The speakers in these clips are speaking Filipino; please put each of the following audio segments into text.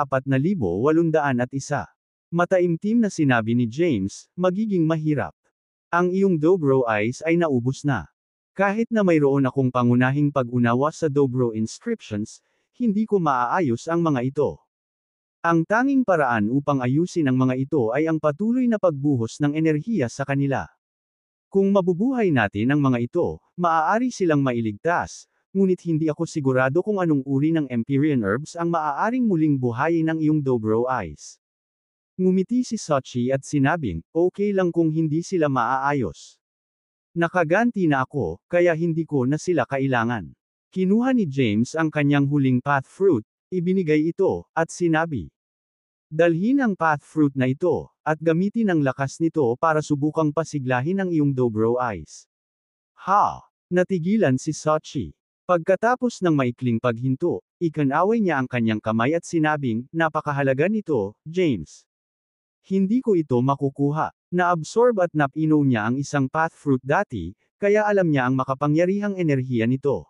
4,801. Mataimtim na sinabi ni James, magiging mahirap. Ang iyong Dobro Eyes ay naubos na. Kahit na mayroon akong pangunahing pag-unawa sa Dobro inscriptions, hindi ko maaayos ang mga ito. Ang tanging paraan upang ayusin ang mga ito ay ang patuloy na pagbuhos ng enerhiya sa kanila. Kung mabubuhay natin ang mga ito, maaari silang mailigtas, ngunit hindi ako sigurado kung anong uri ng Empyrean herbs ang maaaring muling buhayin ng iyong Dobro Eyes. Ngumiti si Sochi at sinabing, okay lang kung hindi sila maaayos. Nakaganti na ako, kaya hindi ko na sila kailangan. Kinuha ni James ang kanyang huling path fruit, ibinigay ito, at sinabi, dalhin ang path fruit na ito, at gamitin ang lakas nito para subukang pasiglahin ang iyong Dobro Eyes. Ha! Natigilan si Sochi. Pagkatapos ng maikling paghinto, ikanaway niya ang kanyang kamay at sinabing, napakahalaga nito, James. Hindi ko ito makukuha. Na-absorb at napino niya ang isang path fruit dati, kaya alam niya ang makapangyarihang enerhiya nito.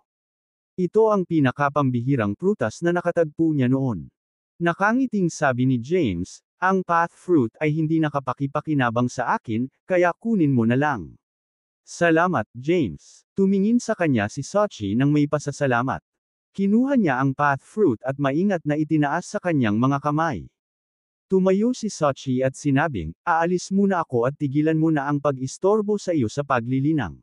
Ito ang pinakapambihirang prutas na nakatagpo niya noon. Nakangiting sabi ni James, ang path fruit ay hindi nakapakipakinabang sa akin, kaya kunin mo na lang. Salamat, James. Tumingin sa kanya si Sochi nang may pasasalamat. Kinuha niya ang path fruit at maingat na itinaas sa kanyang mga kamay. Tumayo si Sochi at sinabing, aalis muna ako at tigilan mo na ang pag-istorbo sa iyo sa paglilinang.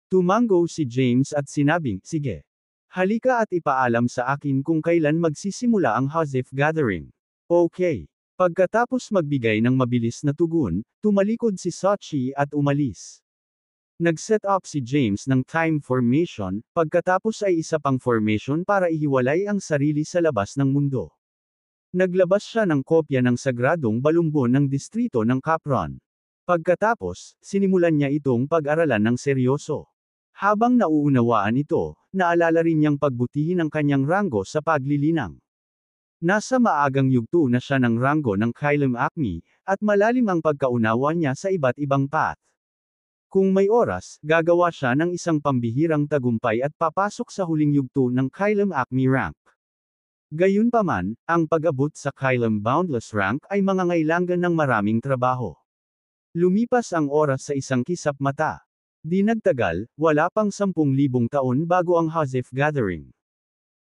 Tumango si James at sinabing, sige. Halika at ipaalam sa akin kung kailan magsisimula ang Hazef Gathering. Okay. Pagkatapos magbigay ng mabilis na tugon, tumalikod si Sochi at umalis. Nag-set up si James ng time formation, pagkatapos ay isa pang formation para ihiwalay ang sarili sa labas ng mundo. Naglabas siya ng kopya ng sagradong balumbon ng distrito ng Capron. Pagkatapos, sinimulan niya itong pag-aralan ng seryoso. Habang nauunawaan ito, naalala rin niyang pagbutihin ang kanyang ranggo sa paglilinang. Nasa maagang yugto na siya ng ranggo ng Kylem Acme, at malalim ang pagkaunawa niya sa iba't ibang path. Kung may oras, gagawa siya ng isang pambihirang tagumpay at papasok sa huling yugto ng Kylem Acme rank. Gayunpaman, ang pag-abot sa Kylem Boundless rank ay mangangailangan ng maraming trabaho. Lumipas ang oras sa isang kisap mata. Di nagtagal, wala pang 10,000 taon bago ang Hazef Gathering.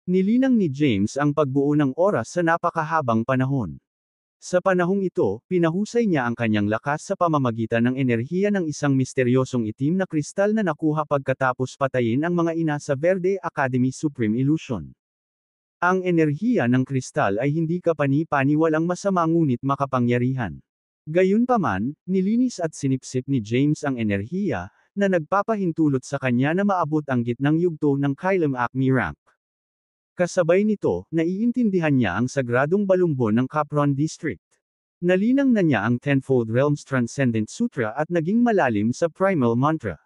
Nilinang ni James ang pagbuo ng oras sa napakahabang panahon. Sa panahong ito, pinahusay niya ang kanyang lakas sa pamamagitan ng enerhiya ng isang misteryosong itim na kristal na nakuha pagkatapos patayin ang mga ina sa Verde Academy Supreme Illusion. Ang enerhiya ng kristal ay hindi kapani-paniwalang masama ngunit makapangyarihan. Gayunpaman, nilinis at sinipsip ni James ang enerhiya, na nagpapahintulot sa kanya na maabot ang gitnang yugto ng Kylem Acme rank. Kasabay nito, naiintindihan niya ang sagradong balumbon ng Capron District. Nalinang na niya ang Tenfold Realms Transcendent Sutra at naging malalim sa Primal Mantra.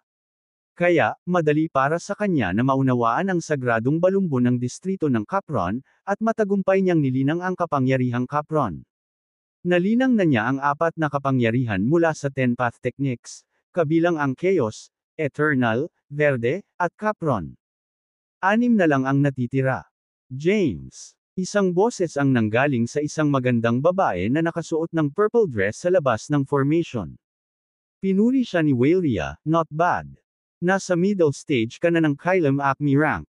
Kaya, madali para sa kanya na maunawaan ang sagradong balumbon ng distrito ng Capron, at matagumpay niyang nilinang ang kapangyarihang Capron. Nalinang na niya ang 4 na kapangyarihan mula sa 10 Path Techniques, kabilang ang Chaos, Eternal, Verde, at Capron. 6 na lang ang natitira. James. Isang boses ang nanggaling sa isang magandang babae na nakasuot ng purple dress sa labas ng formation. Pinuri siya ni Wailia, not bad. Nasa middle stage ka na ng Kylem Acme rank.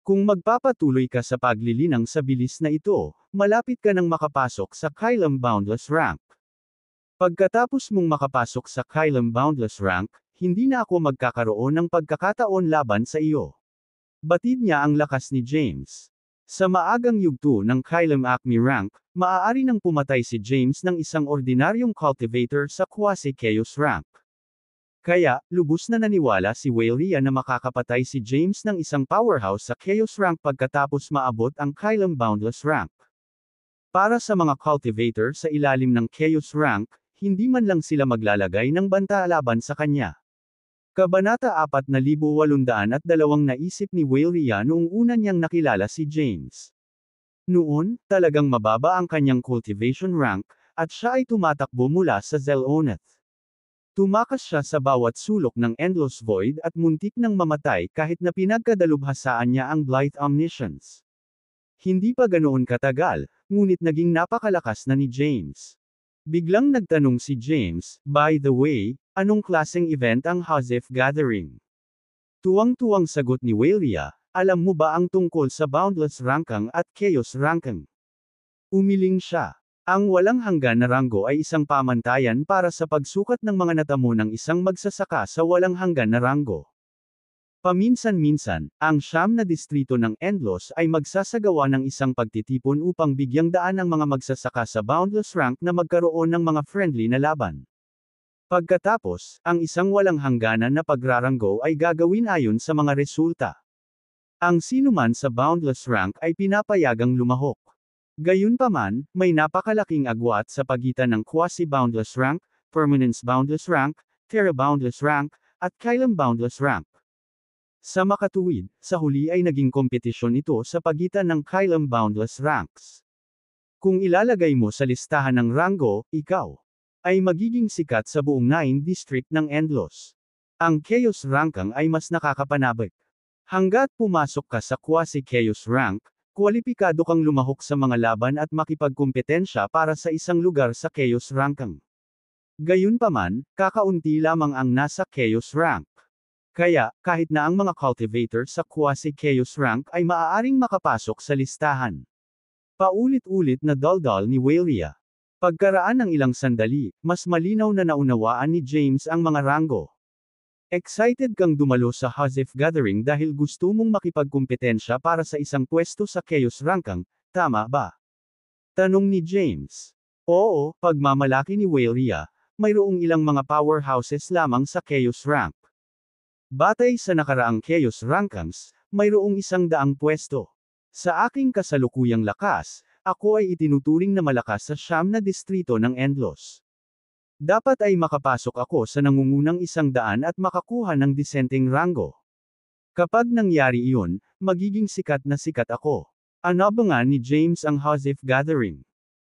Kung magpapatuloy ka sa paglilinang sa bilis na ito, malapit ka nang makapasok sa Kylem Boundless rank. Pagkatapos mong makapasok sa Kylem Boundless rank, hindi na ako magkakaroon ng pagkakataon laban sa iyo. Batid niya ang lakas ni James. Sa maagang yugto ng Kylem Acme rank, maaari nang pumatay si James ng isang ordinaryong cultivator sa Quasi-Chaos rank. Kaya, lubos na naniwala si Wailia na makakapatay si James ng isang powerhouse sa Chaos rank pagkatapos maabot ang Kylem Boundless rank. Para sa mga cultivator sa ilalim ng Chaos rank, hindi man lang sila maglalagay ng banta laban sa kanya. Kabanata 4,802 naisip ni Wailia noong una niyang nakilala si James. Noon, talagang mababa ang kanyang cultivation rank, at siya ay tumatakbo mula sa Zeloneth. Tumakas siya sa bawat sulok ng Endless Void at muntik nang mamatay kahit na pinagkadalubhasaan niya ang Blithe Omniscience. Hindi pa ganoon katagal, ngunit naging napakalakas na ni James. Biglang nagtanong si James, "By the way, anong klaseng event ang Joseph Gathering?" Tuwang-tuwang sagot ni Walia, "Alam mo ba ang tungkol sa Boundless Rankang at Chaos Rankang?" Umiling siya. Ang walang hanggan na ranggo ay isang pamantayan para sa pagsukat ng mga natamo ng isang magsasaka sa walang hanggan na ranggo. Paminsan-minsan, ang 9 na distrito ng Endlos ay magsasagawa ng isang pagtitipon upang bigyang daan ang mga magsasaka sa Boundless Rank na magkaroon ng mga friendly na laban. Pagkatapos, ang isang walang hangganan na pagraranggo ay gagawin ayon sa mga resulta. Ang sinuman sa Boundless Rank ay pinapayagang lumahok. Gayunpaman, may napakalaking agwat sa pagitan ng Quasi-Boundless Rank, Permanence Boundless Rank, Terra Boundless Rank, at Kylem Boundless Rank. Sa makatuwid, sa huli ay naging kompetisyon ito sa pagitan ng Kylem Boundless Ranks. Kung ilalagay mo sa listahan ng ranggo, ikaw ay magiging sikat sa buong 9 district ng Endlos. Ang Chaos Rankang ay mas nakakapanabik. Hanggat pumasok ka sa Quasi-Chaos Rank, kwalipikado kang lumahok sa mga laban at makipagkumpetensya para sa isang lugar sa Chaos Rankang. Gayunpaman, kakaunti lamang ang nasa Chaos Rank. Kaya, kahit na ang mga cultivator sa Quasi-Chaos Rank ay maaaring makapasok sa listahan. Paulit-ulit na daldal ni Walia. Pagkaraan ng ilang sandali, mas malinaw na naunawaan ni James ang mga ranggo. Excited kang dumalo sa Joseph Gathering dahil gusto mong makipagkumpetensya para sa isang pwesto sa Chaos Rankang, tama ba? Tanong ni James. Oo, pagmamalaki ni Walia, mayroong ilang mga powerhouses lamang sa Chaos Rank. Batay sa nakaraang Chaos Rankings, mayroong 100 pwesto. Sa aking kasalukuyang lakas, ako ay itinuturing na malakas sa 9 na distrito ng Endlos. Dapat ay makapasok ako sa nangungunang 100 at makakuha ng disenteng ranggo. Kapag nangyari iyon, magiging sikat na sikat ako. Anabangan ni James ang Joseph Gathering.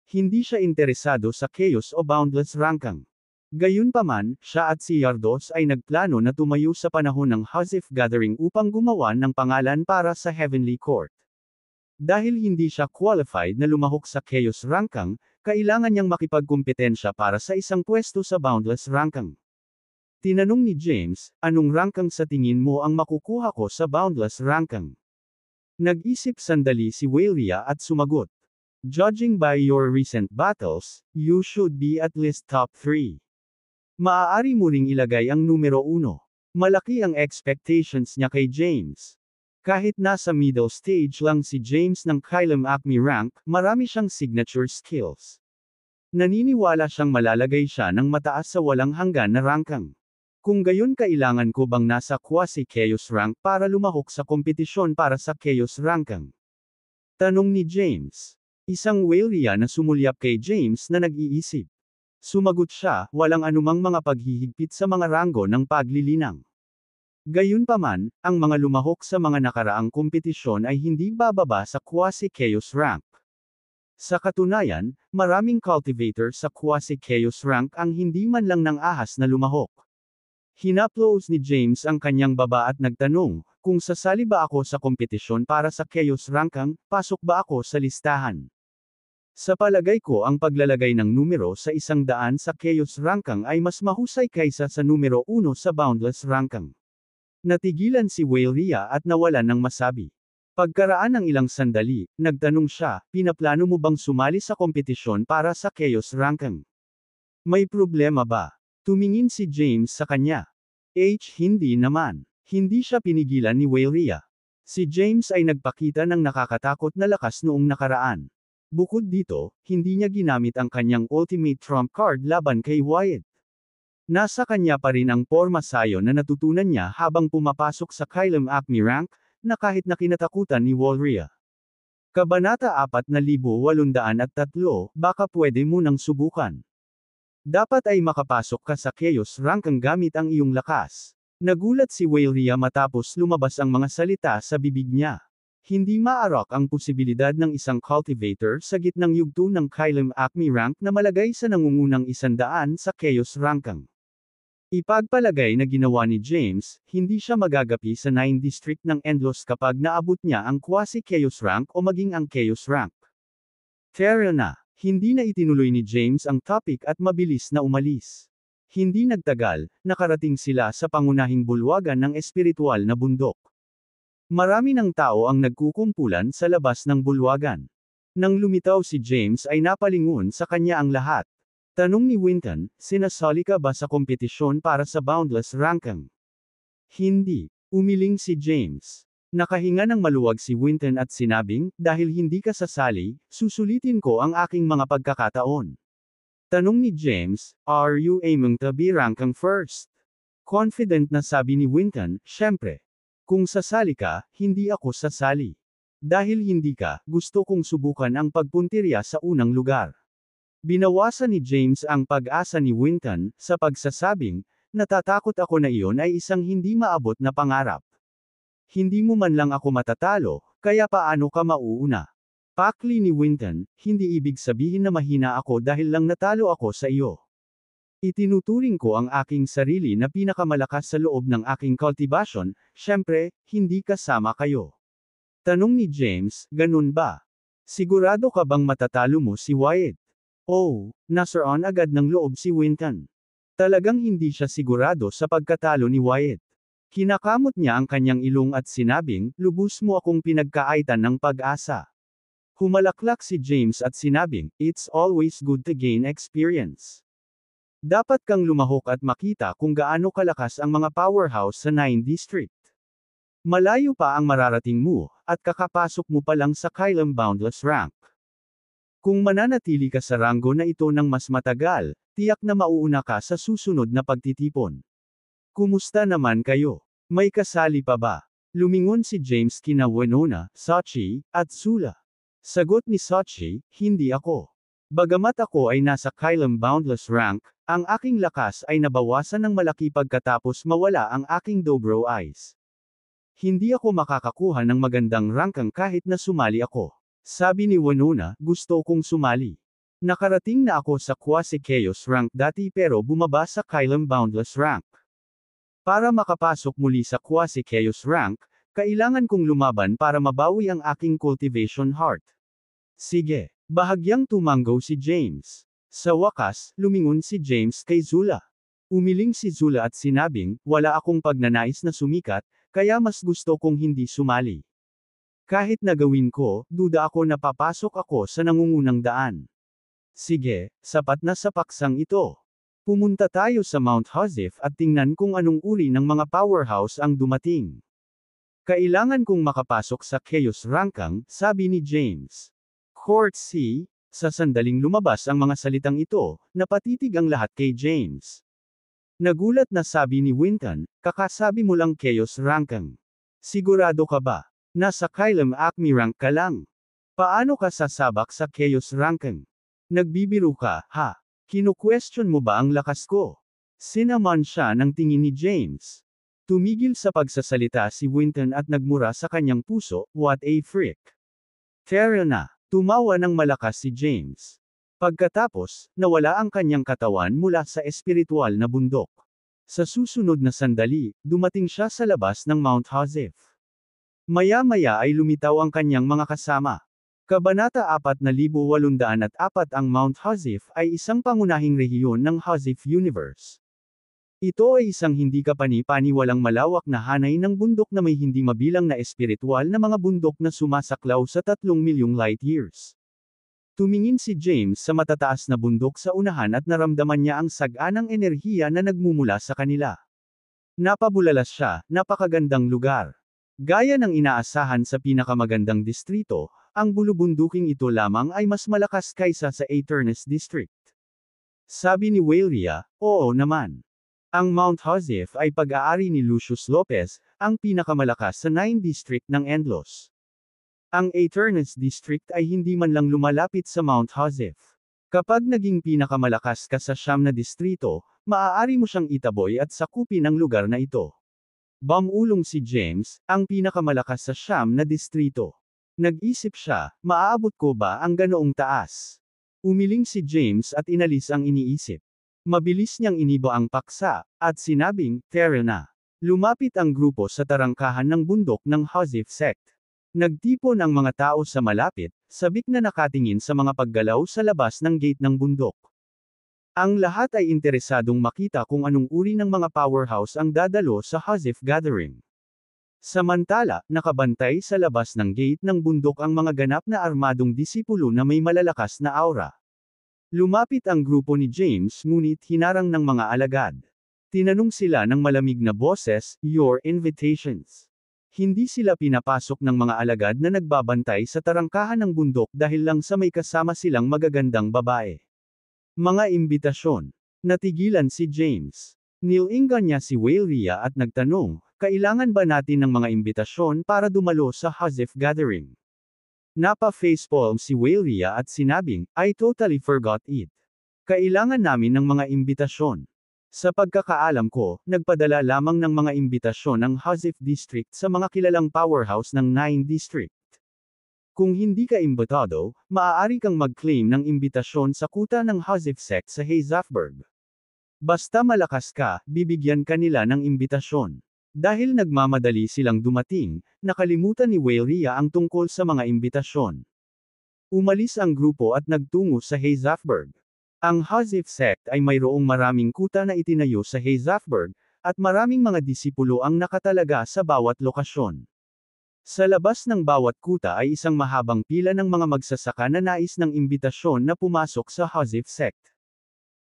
Hindi siya interesado sa Chaos o Boundless Rankang. Gayunpaman, siya at si Yardos ay nagplano na tumayo sa panahon ng Joseph Gathering upang gumawa ng pangalan para sa Heavenly Court. Dahil hindi siya qualified na lumahok sa Chaos Rankang, kailangan niyang makipagkumpetensya para sa isang pwesto sa Boundless Rankang. Tinanong ni James, "Anong rankang sa tingin mo ang makukuha ko sa Boundless Rankang?" Nag-isip sandali si Walia at sumagot. "Judging by your recent battles, you should be at least top 3. Maaari mo ring ilagay ang numero 1. Malaki ang expectations niya kay James. Kahit nasa middle stage lang si James ng Kylem Acme rank, marami siyang signature skills. Naniniwala siyang malalagay siya ng mataas sa walang hanggan na rankang. Kung gayon kailangan ko bang nasa Quasi-Chaos rank para lumahok sa kompetisyon para sa Chaos Rankang?" Tanong ni James. Isang Walia na sumulyap kay James na nag-iisip. Sumagot siya, walang anumang mga paghihigpit sa mga ranggo ng paglilinang. Gayunpaman, ang mga lumahok sa mga nakaraang kompetisyon ay hindi bababa sa Quasi-Chaos rank. Sa katunayan, maraming cultivator sa Quasi-Chaos rank ang hindi man lang ng ahas na lumahok. Hinaplos ni James ang kanyang baba at nagtanong, "Kung sasali ba ako sa kompetisyon para sa Chaos Rankang, pasok ba ako sa listahan?" Sa palagay ko ang paglalagay ng numero sa 100 sa Chaos Rankang ay mas mahusay kaysa sa numero 1 sa Boundless Rankang. Natigilan si Walia at nawalan ng masabi. Pagkaraan ng ilang sandali, nagtanong siya, "Pinaplano mo bang sumali sa kompetisyon para sa Chaos Rankang?" "May problema ba?" Tumingin si James sa kanya. Hindi naman. Hindi siya pinigilan ni Walia. Si James ay nagpakita ng nakakatakot na lakas noong nakaraan. Bukod dito, hindi niya ginamit ang kanyang ultimate trump card laban kay Wyatt. Nasa kanya pa rin ang porma sayo na natutunan niya habang pumapasok sa Kylem Acme rank, na kahit na kinatakutan ni Walia. Kabanata 4803, baka pwede mo nang subukan. Dapat ay makapasok ka sa Chaos Rankang gamit ang iyong lakas. Nagulat si Walia matapos lumabas ang mga salita sa bibig niya. Hindi maarak ang posibilidad ng isang cultivator sa gitnang yugto ng Kylem Acme rank na malagay sa nangungunang 100 sa Chaos Rankang. Ipagpalagay na ginawa ni James, hindi siya magagapi sa 9 district ng Endlos kapag naabot niya ang Quasi-Chaos rank o maging ang Chaos rank. Tara na. Hindi na itinuloy ni James ang topic at mabilis na umalis. Hindi nagtagal, nakarating sila sa pangunahing bulwagan ng espiritual na bundok. Marami ng tao ang nagkukumpulan sa labas ng bulwagan. Nang lumitaw si James ay napalingon sa kanya ang lahat. Tanong ni Winton, sinasali ka ba sa kompetisyon para sa Boundless ranking? Hindi. Umiling si James. Nakahinga ng maluwag si Winton at sinabing, dahil hindi ka sasali, susulitin ko ang aking mga pagkakataon. Tanong ni James, are you aiming to be ranking first? Confident na sabi ni Winton, syempre. Kung sasali ka, hindi ako sasali. Dahil hindi ka, gusto kong subukan ang pagpuntirya sa unang lugar. Binawasan ni James ang pag-asa ni Winton, sa pagsasabing, natatakot ako na iyon ay isang hindi maabot na pangarap. Hindi mo man lang ako matatalo, kaya paano ka mauuna? Pakli ni Winton, hindi ibig sabihin na mahina ako dahil lang natalo ako sa iyo. Itinuturing ko ang aking sarili na pinakamalakas sa loob ng aking cultivation, syempre, hindi kasama kayo. Tanong ni James, ganun ba? Sigurado ka bang matatalo mo si Wyatt? Oh, nasaon agad ng loob si Winton. Talagang hindi siya sigurado sa pagkatalo ni Wyatt. Kinakamot niya ang kanyang ilong at sinabing, lubos mo akong pinagkaaitan ng pag-asa. Humalaklak si James at sinabing, it's always good to gain experience. Dapat kang lumahok at makita kung gaano kalakas ang mga powerhouse sa 9 District. Malayo pa ang mararating mo, at kakapasok mo pa lang sa Kylem Boundless rank. Kung mananatili ka sa ranggo na ito ng mas matagal, tiyak na mauuna ka sa susunod na pagtitipon. Kumusta naman kayo? May kasali pa ba? Lumingon si James kina Winona, Sachi, at Sula. Sagot ni Sachi, hindi ako. Bagamat ako ay nasa Kylem Boundless rank, ang aking lakas ay nabawasan ng malaki pagkatapos mawala ang aking Dobro Eyes. Hindi ako makakakuha ng magandang ranking kahit na sumali ako. Sabi ni Winona, gusto kong sumali. Nakarating na ako sa Quasi Chaos rank dati pero bumaba sa Kylem Boundless rank. Para makapasok muli sa Quasi Chaos rank, kailangan kong lumaban para mabawi ang aking cultivation heart. Sige, bahagyang tumanggo si James. Sa wakas, lumingon si James kay Zula. Umiling si Zula at sinabing, wala akong pagnanais na sumikat, kaya mas gusto kong hindi sumali. Kahit nagawin ko, duda ako na papasok ako sa nangungunang daan. Sige, sapat na sa paksang ito. Pumunta tayo sa Mount Hozif at tingnan kung anong uri ng mga powerhouse ang dumating. Kailangan kong makapasok sa Chaos ranking, sabi ni James. Court C, sa sandaling lumabas ang mga salitang ito, napatitig ang lahat kay James. Nagulat na sabi ni Winton, kakasabi mo lang Chaos ranking. Sigurado ka ba? Nasa Kylem Acme rank ka lang. Paano ka sasabak sa Chaos ranking? Nagbibiro ka, ha? Kino-question mo ba ang lakas ko? Sinaman siya ng tingin ni James. Tumigil sa pagsasalita si Winton at nagmura sa kanyang puso, what a freak. Tara na. Tumawa ng malakas si James. Pagkatapos, nawala ang kanyang katawan mula sa espiritual na bundok. Sa susunod na sandali, dumating siya sa labas ng Mount Hozif. Maya-maya ay lumitaw ang kanyang mga kasama. Kabanata 4804 ang Mount Hozif ay isang pangunahing rehiyon ng Hozif Universe. Ito ay isang hindi kapani-paniwalang malawak na hanay ng bundok na may hindi mabilang na espiritual na mga bundok na sumasaklaw sa 3 milyong light years. Tumingin si James sa matataas na bundok sa unahan at naramdaman niya ang saganang enerhiya na nagmumula sa kanila. Napabulalas siya, napakagandang lugar. Gaya ng inaasahan sa pinakamagandang distrito, ang bulubunduking ito lamang ay mas malakas kaysa sa Aeternus District. Sabi ni Waleria, oo naman. Ang Mount Hozif ay pag-aari ni Lucius Lopez, ang pinakamalakas sa 9 District ng Endlos. Ang Aeternus District ay hindi man lang lumalapit sa Mount Hozif. Kapag naging pinakamalakas ka sa siyam na distrito, maaari mo siyang itaboy at sakupin ang lugar na ito. Bumulong si James, ang pinakamalakas sa siyam na distrito. Nag-isip siya, maaabot ko ba ang ganoong taas? Umiling si James at inalis ang iniisip. Mabilis niyang iniba ang paksa, at sinabing, tara na. Lumapit ang grupo sa tarangkahan ng bundok ng Hozif sect. Nagtipon ang mga tao sa malapit, sabik na nakatingin sa mga paggalaw sa labas ng gate ng bundok. Ang lahat ay interesadong makita kung anong uri ng mga powerhouse ang dadalo sa Hazif Gathering. Samantala, nakabantay sa labas ng gate ng bundok ang mga ganap na armadong disipulo na may malalakas na aura. Lumapit ang grupo ni James ngunit hinarang ng mga alagad. Tinanong sila ng malamig na boses, "Your invitations." Hindi sila pinapasok ng mga alagad na nagbabantay sa tarangkahan ng bundok dahil lang sa may kasama silang magagandang babae. Mga imbitasyon. Natigilan si James. Nilingan niya si Waleria at nagtanong, "Kailangan ba natin ng mga imbitasyon para dumalo sa Hazif Gathering?" Napa-facepalm si Waleria at sinabing, "I totally forgot it. Kailangan namin ng mga imbitasyon." Sa pagkakaalam ko, nagpadala lamang ng mga imbitasyon ang Hazif District sa mga kilalang powerhouse ng 9 District. Kung hindi ka imbitado, maaari kang mag-claim ng imbitasyon sa kuta ng Hazif sect sa Hazafburg. Basta malakas ka, bibigyan ka nila ng imbitasyon. Dahil nagmamadali silang dumating, nakalimutan ni Waleria ang tungkol sa mga imbitasyon. Umalis ang grupo at nagtungo sa Hazafburg. Ang Hazif sect ay mayroong maraming kuta na itinayo sa Hazafburg, at maraming mga disipulo ang nakatalaga sa bawat lokasyon. Sa labas ng bawat kuta ay isang mahabang pila ng mga magsasaka na nais ng imbitasyon na pumasok sa Hazif sect.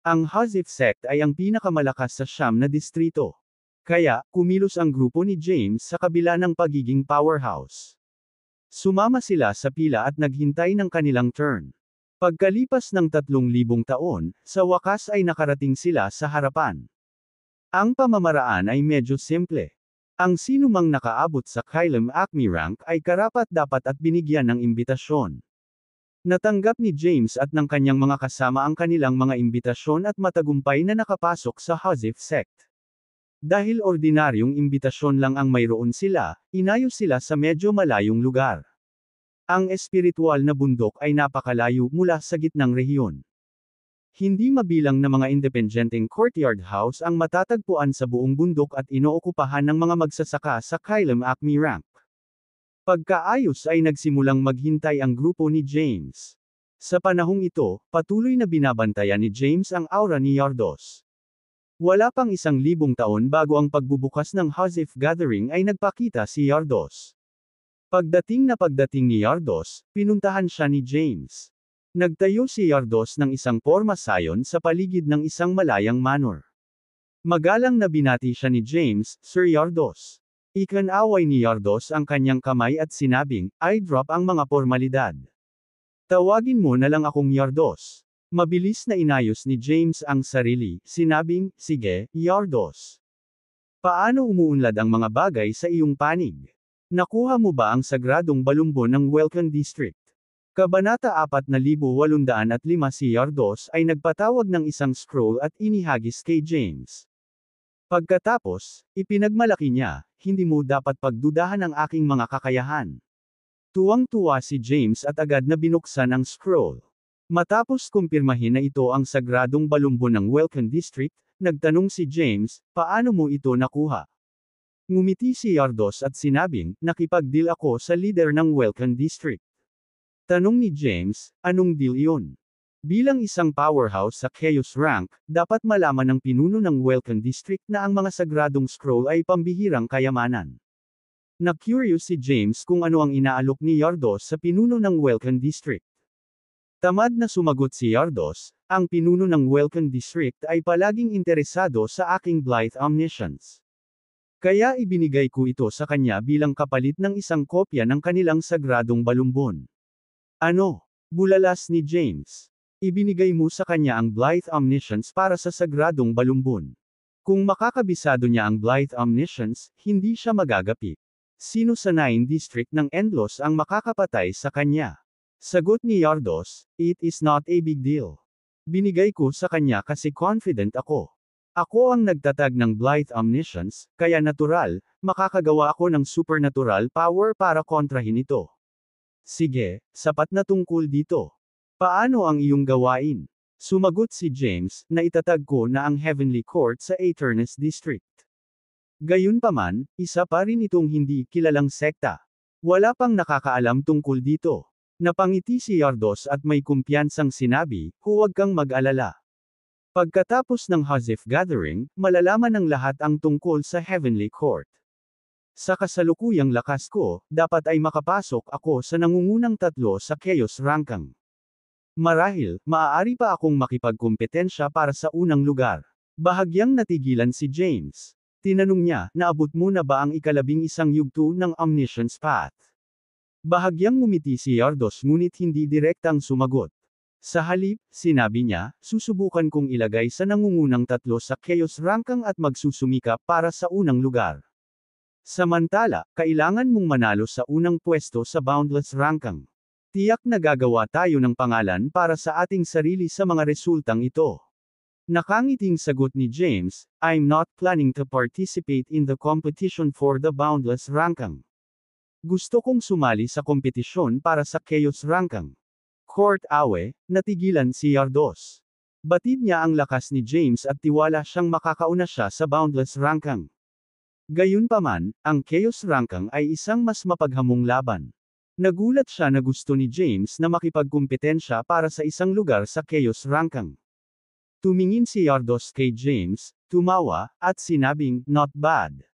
Ang Hazif sect ay ang pinakamalakas sa Siyam na distrito. Kaya, kumilos ang grupo ni James sa kabila ng pagiging powerhouse. Sumama sila sa pila at naghintay ng kanilang turn. Pagkalipas ng 3,000 taon, sa wakas ay nakarating sila sa harapan. Ang pamamaraan ay medyo simple. Ang sinumang nakaabot sa Kylem Acme rank ay karapat-dapat at binigyan ng imbitasyon. Natanggap ni James at ng kanyang mga kasama ang kanilang mga imbitasyon at matagumpay na nakapasok sa Hazif sect. Dahil ordinaryong imbitasyon lang ang mayroon sila, inayos sila sa medyo malayong lugar. Ang espiritual na bundok ay napakalayo mula sa gitnang rehiyon. Hindi mabilang na mga independenteng courtyard house ang matatagpuan sa buong bundok at inookupahan ng mga magsasaka sa Kylem Acme rank. Pagkaayos ay nagsimulang maghintay ang grupo ni James. Sa panahong ito, patuloy na binabantayan ni James ang aura ni Yardos. Wala pang 1,000 taon bago ang pagbubukas ng Hazif Gathering ay nagpakita si Yardos. Pagdating ni Yardos, pinuntahan siya ni James. Nagtayo si Yardos ng isang pormasayon sa paligid ng isang malayang manor. Magalang na binati siya ni James, "Sir Yardos." Ikinaway ni Yardos ang kanyang kamay at sinabing, "I drop ang mga pormalidad. Tawagin mo na lang akong Yardos." Mabilis na inayos ni James ang sarili, sinabing, "Sige, Yardos. Paano umuunlad ang mga bagay sa iyong panig? Nakuha mo ba ang sagradong balumbon ng Welcome District?" Kabanata 4805 Si Yardos ay nagpatawag ng isang scroll at inihagis kay James. Pagkatapos, ipinagmalaki niya, "Hindi mo dapat pagdudahan ang aking mga kakayahan." Tuwang-tuwa si James at agad na binuksan ang scroll. Matapos kumpirmahin na ito ang sagradong balumbon ng Welcome District, nagtanong si James, "Paano mo ito nakuha?" Ngumiti si Yardos at sinabing, "Nakipag-deal ako sa leader ng Welcome District." Tanong ni James, "Anong deal iyon?" Bilang isang powerhouse sa Chaos rank, dapat malaman ng pinuno ng Welcome District na ang mga sagradong scroll ay pambihirang kayamanan. Na-curious si James kung ano ang inaalok ni Yardos sa pinuno ng Welcome District. Tamad na sumagot si Yardos, "Ang pinuno ng Welcome District ay palaging interesado sa aking Blythe Omniscience. Kaya ibinigay ko ito sa kanya bilang kapalit ng isang kopya ng kanilang sagradong balumbon." "Ano?" Bulalas ni James. "Ibinigay mo sa kanya ang Blythe Omniscience para sa sagradong balumbon. Kung makakabisado niya ang Blythe Omniscience, hindi siya magagapi. Sino sa 9 district ng Endlos ang makakapatay sa kanya?" Sagot ni Yardos, "It is not a big deal. Binigay ko sa kanya kasi confident ako. Ako ang nagtatag ng Blythe Omniscience, kaya natural, makakagawa ako ng supernatural power para kontrahin ito." "Sige, sapat na tungkol dito. Paano ang iyong gawain?" Sumagot si James, "Na itatag ko na ang Heavenly Court sa Aeternus District. Gayunpaman, isa pa rin itong hindi kilalang sekta. Wala pang nakakaalam tungkol dito. Napangiti si Yardos at may kumpiyansang sinabi, huwag kang mag-alala. Pagkatapos ng Hazif Gathering, malalaman ng lahat ang tungkol sa Heavenly Court. Sa kasalukuyang lakas ko, dapat ay makapasok ako sa nangungunang tatlo sa Chaos Rankang. Marahil, maaari pa akong makipagkumpetensya para sa unang lugar. Bahagyang natigilan si James. Tinanong niya, naabot mo na ba ang ika-11 yugto ng Omniscience Path? Bahagyang ngumiti si Yardos ngunit hindi direktang sumagot. Sa halip, sinabi niya, susubukan kong ilagay sa nangungunang tatlo sa Chaos Rankang at magsusumikap para sa unang lugar. Samantala, kailangan mong manalo sa unang pwesto sa Boundless Rankang. Tiyak na gagawa tayo ng pangalan para sa ating sarili sa mga resultang ito. Nakangiting sagot ni James, I'm not planning to participate in the competition for the Boundless Rankang. Gusto kong sumali sa kompetisyon para sa Chaos Rankang. Court Awe, natigilan si Yardos. Batid niya ang lakas ni James at tiwala siyang makakauna siya sa Boundless Rankang. Gayunpaman, ang Chaos Rankang ay isang mas mapaghamong laban. Nagulat siya na gusto ni James na makipagkumpetensya para sa isang lugar sa Chaos Rankang. Tumingin si Yardos kay James, tumawa, at sinabing, not bad.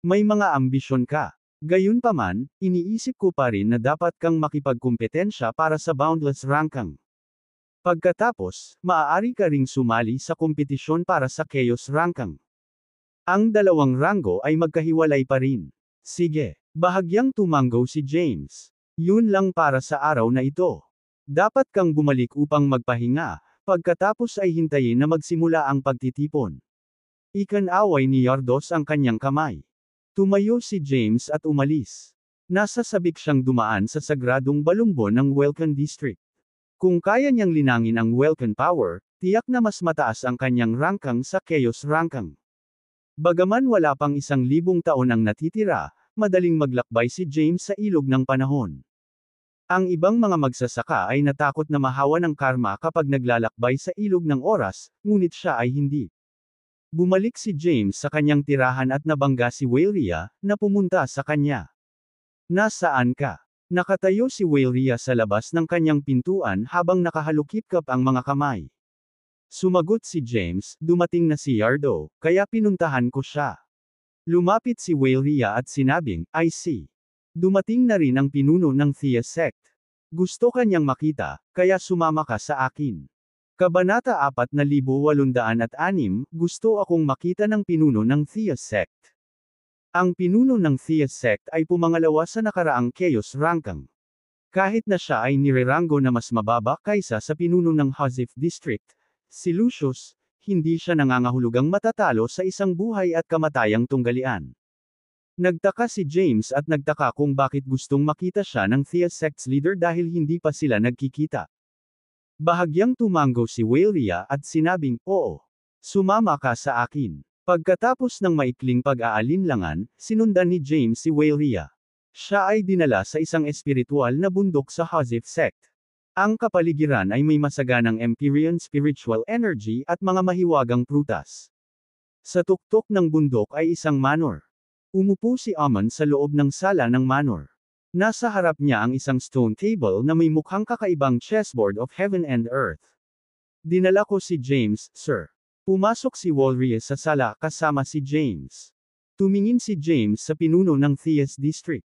May mga ambisyon ka. Gayunpaman, iniisip ko pa rin na dapat kang makipagkumpetensya para sa Boundless Rankang. Pagkatapos, maaari ka ring sumali sa kompetisyon para sa Chaos Rankang. Ang dalawang ranggo ay magkahiwalay pa rin. Sige, bahagyang tumanggo si James. Yun lang para sa araw na ito. Dapat kang bumalik upang magpahinga, pagkatapos ay hintayin na magsimula ang pagtitipon. Ikan-away ni Yardos ang kanyang kamay. Tumayo si James at umalis. Nasa sabik siyang dumaan sa sagradong balumbon ng Welcan District. Kung kaya niyang linangin ang Welcan Power, tiyak na mas mataas ang kanyang rankang sa Chaos Rankang. Bagaman wala pang 1,000 taon ang natitira, madaling maglakbay si James sa ilog ng panahon. Ang ibang mga magsasaka ay natakot na mahawa ng karma kapag naglalakbay sa ilog ng oras, ngunit siya ay hindi. Bumalik si James sa kanyang tirahan at nabangga si Waleria, na pumunta sa kanya. Nasaan ka? Nakatayo si Waleria sa labas ng kanyang pintuan habang nakahalukip-kap ang mga kamay. Sumagot si James, dumating na si Yardo, kaya pinuntahan ko siya. Lumapit si Waleria at sinabing, I see. Dumating na rin ang pinuno ng Thea Sect. Gusto kanyang makita, kaya sumama ka sa akin. Kabanata 4806, gusto akong makita ng pinuno ng Thea Sect. Ang pinuno ng Thea Sect ay pumangalawa sa nakaraang Chaos Rankang. Kahit na siya ay nireranggo na mas mababa kaysa sa pinuno ng Hazif District, si Lucius, hindi siya nangangahulugang matatalo sa isang buhay at kamatayang tunggalian. Nagtaka si James at nagtaka kung bakit gustong makita siya ng Thea Sect's leader dahil hindi pa sila nagkikita. Bahagyang tumanggo si Waleria at sinabing, oo. Sumama ka sa akin. Pagkatapos ng maikling pag-aalinlangan, sinundan ni James si Waleria. Siya ay dinala sa isang espiritual na bundok sa Hazif Sect. Ang kapaligiran ay may masaganang Empyrean spiritual energy at mga mahiwagang prutas. Sa tuktok ng bundok ay isang manor. Umupo si Amon sa loob ng sala ng manor. Nasa harap niya ang isang stone table na may mukhang kakaibang chessboard of heaven and earth. Dinala ko si James, sir. Pumasok si Waleria sa sala kasama si James. Tumingin si James sa pinuno ng Theas District.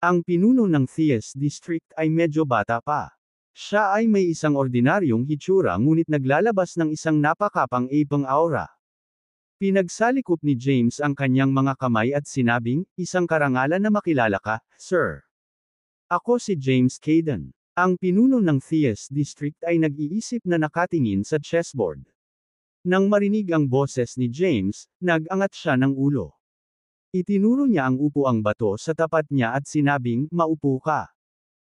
Ang pinuno ng Theas District ay medyo bata pa. Siya ay may isang ordinaryong hitsura ngunit naglalabas ng isang napakapang-ipang aura. Pinagsalikop ni James ang kanyang mga kamay at sinabing, isang karangalan na makilala ka, sir. Ako si James Caden. Ang pinuno ng Theas District ay nag-iisip na nakatingin sa chessboard. Nang marinig ang boses ni James, nag-angat siya ng ulo. Itinuro niya ang upuang bato sa tapat niya at sinabing, maupo ka.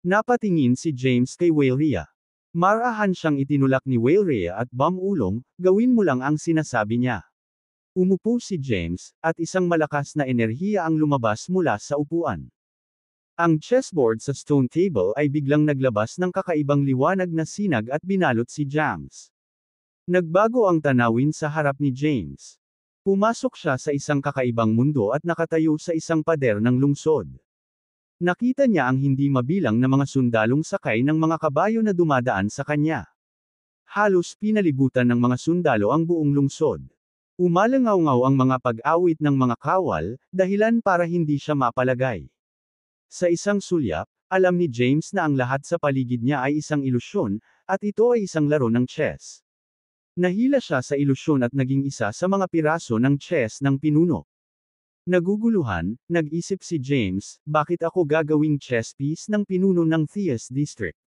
Napatingin si James kay Waleria. Marahan siyang itinulak ni Waleria at bamulong, gawin mo lang ang sinasabi niya. Umupo si James, at isang malakas na enerhiya ang lumabas mula sa upuan. Ang chessboard sa stone table ay biglang naglabas ng kakaibang liwanag na sinag at binalot si James. Nagbago ang tanawin sa harap ni James. Pumasok siya sa isang kakaibang mundo at nakatayo sa isang pader ng lungsod. Nakita niya ang hindi mabilang na mga sundalong sakay ng mga kabayo na dumadaan sa kanya. Halos pinalibutan ng mga sundalo ang buong lungsod. Umalangaw-ngaw ang mga pag-awit ng mga kawal, dahilan para hindi siya mapalagay. Sa isang sulyap, alam ni James na ang lahat sa paligid niya ay isang ilusyon, at ito ay isang laro ng chess. Nahila siya sa ilusyon at naging isa sa mga piraso ng chess ng pinuno. Naguguluhan, nag-isip si James, bakit ako gagawing chess piece ng pinuno ng Theas District?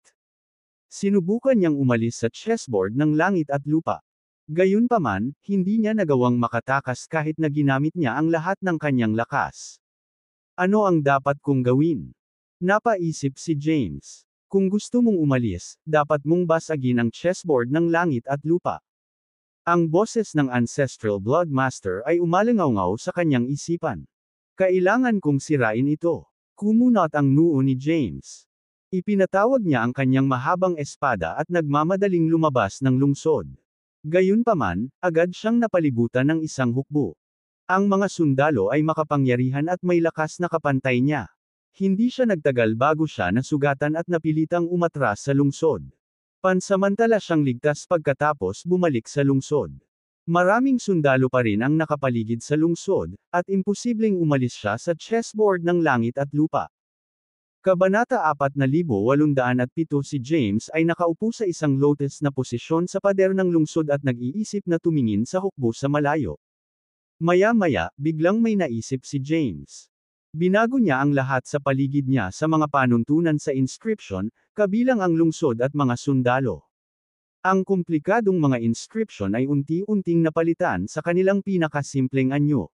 Sinubukan niyang umalis sa chessboard ng langit at lupa. Gayunpaman, hindi niya nagawang makatakas kahit na ginamit niya ang lahat ng kanyang lakas. Ano ang dapat kong gawin? Napaisip si James. Kung gusto mong umalis, dapat mong basagin ang chessboard ng langit at lupa. Ang boses ng Ancestral Blood Master ay umalangaw-ngaw sa kanyang isipan. Kailangan kong sirain ito. Kumunot ang noo ni James. Ipinatawag niya ang kanyang mahabang espada at nagmamadaling lumabas ng lungsod. Gayunpaman, agad siyang napalibutan ng isang hukbo. Ang mga sundalo ay makapangyarihan at may lakas na kapantay niya. Hindi siya nagtagal bago siya nasugatan at napilitang umatras sa lungsod. Pansamantala siyang ligtas pagkatapos bumalik sa lungsod. Maraming sundalo pa rin ang nakapaligid sa lungsod, at imposibleng umalis siya sa chessboard ng langit at lupa. Kabanata 4807. Si James ay nakaupo sa isang lotus na posisyon sa pader ng lungsod at nag-iisip na tumingin sa hukbo sa malayo. Maya-maya, biglang may naisip si James. Binago niya ang lahat sa paligid niya sa mga panuntunan sa inscription, kabilang ang lungsod at mga sundalo. Ang komplikadong mga inscription ay unti-unting napalitan sa kanilang pinakasimpleng anyo.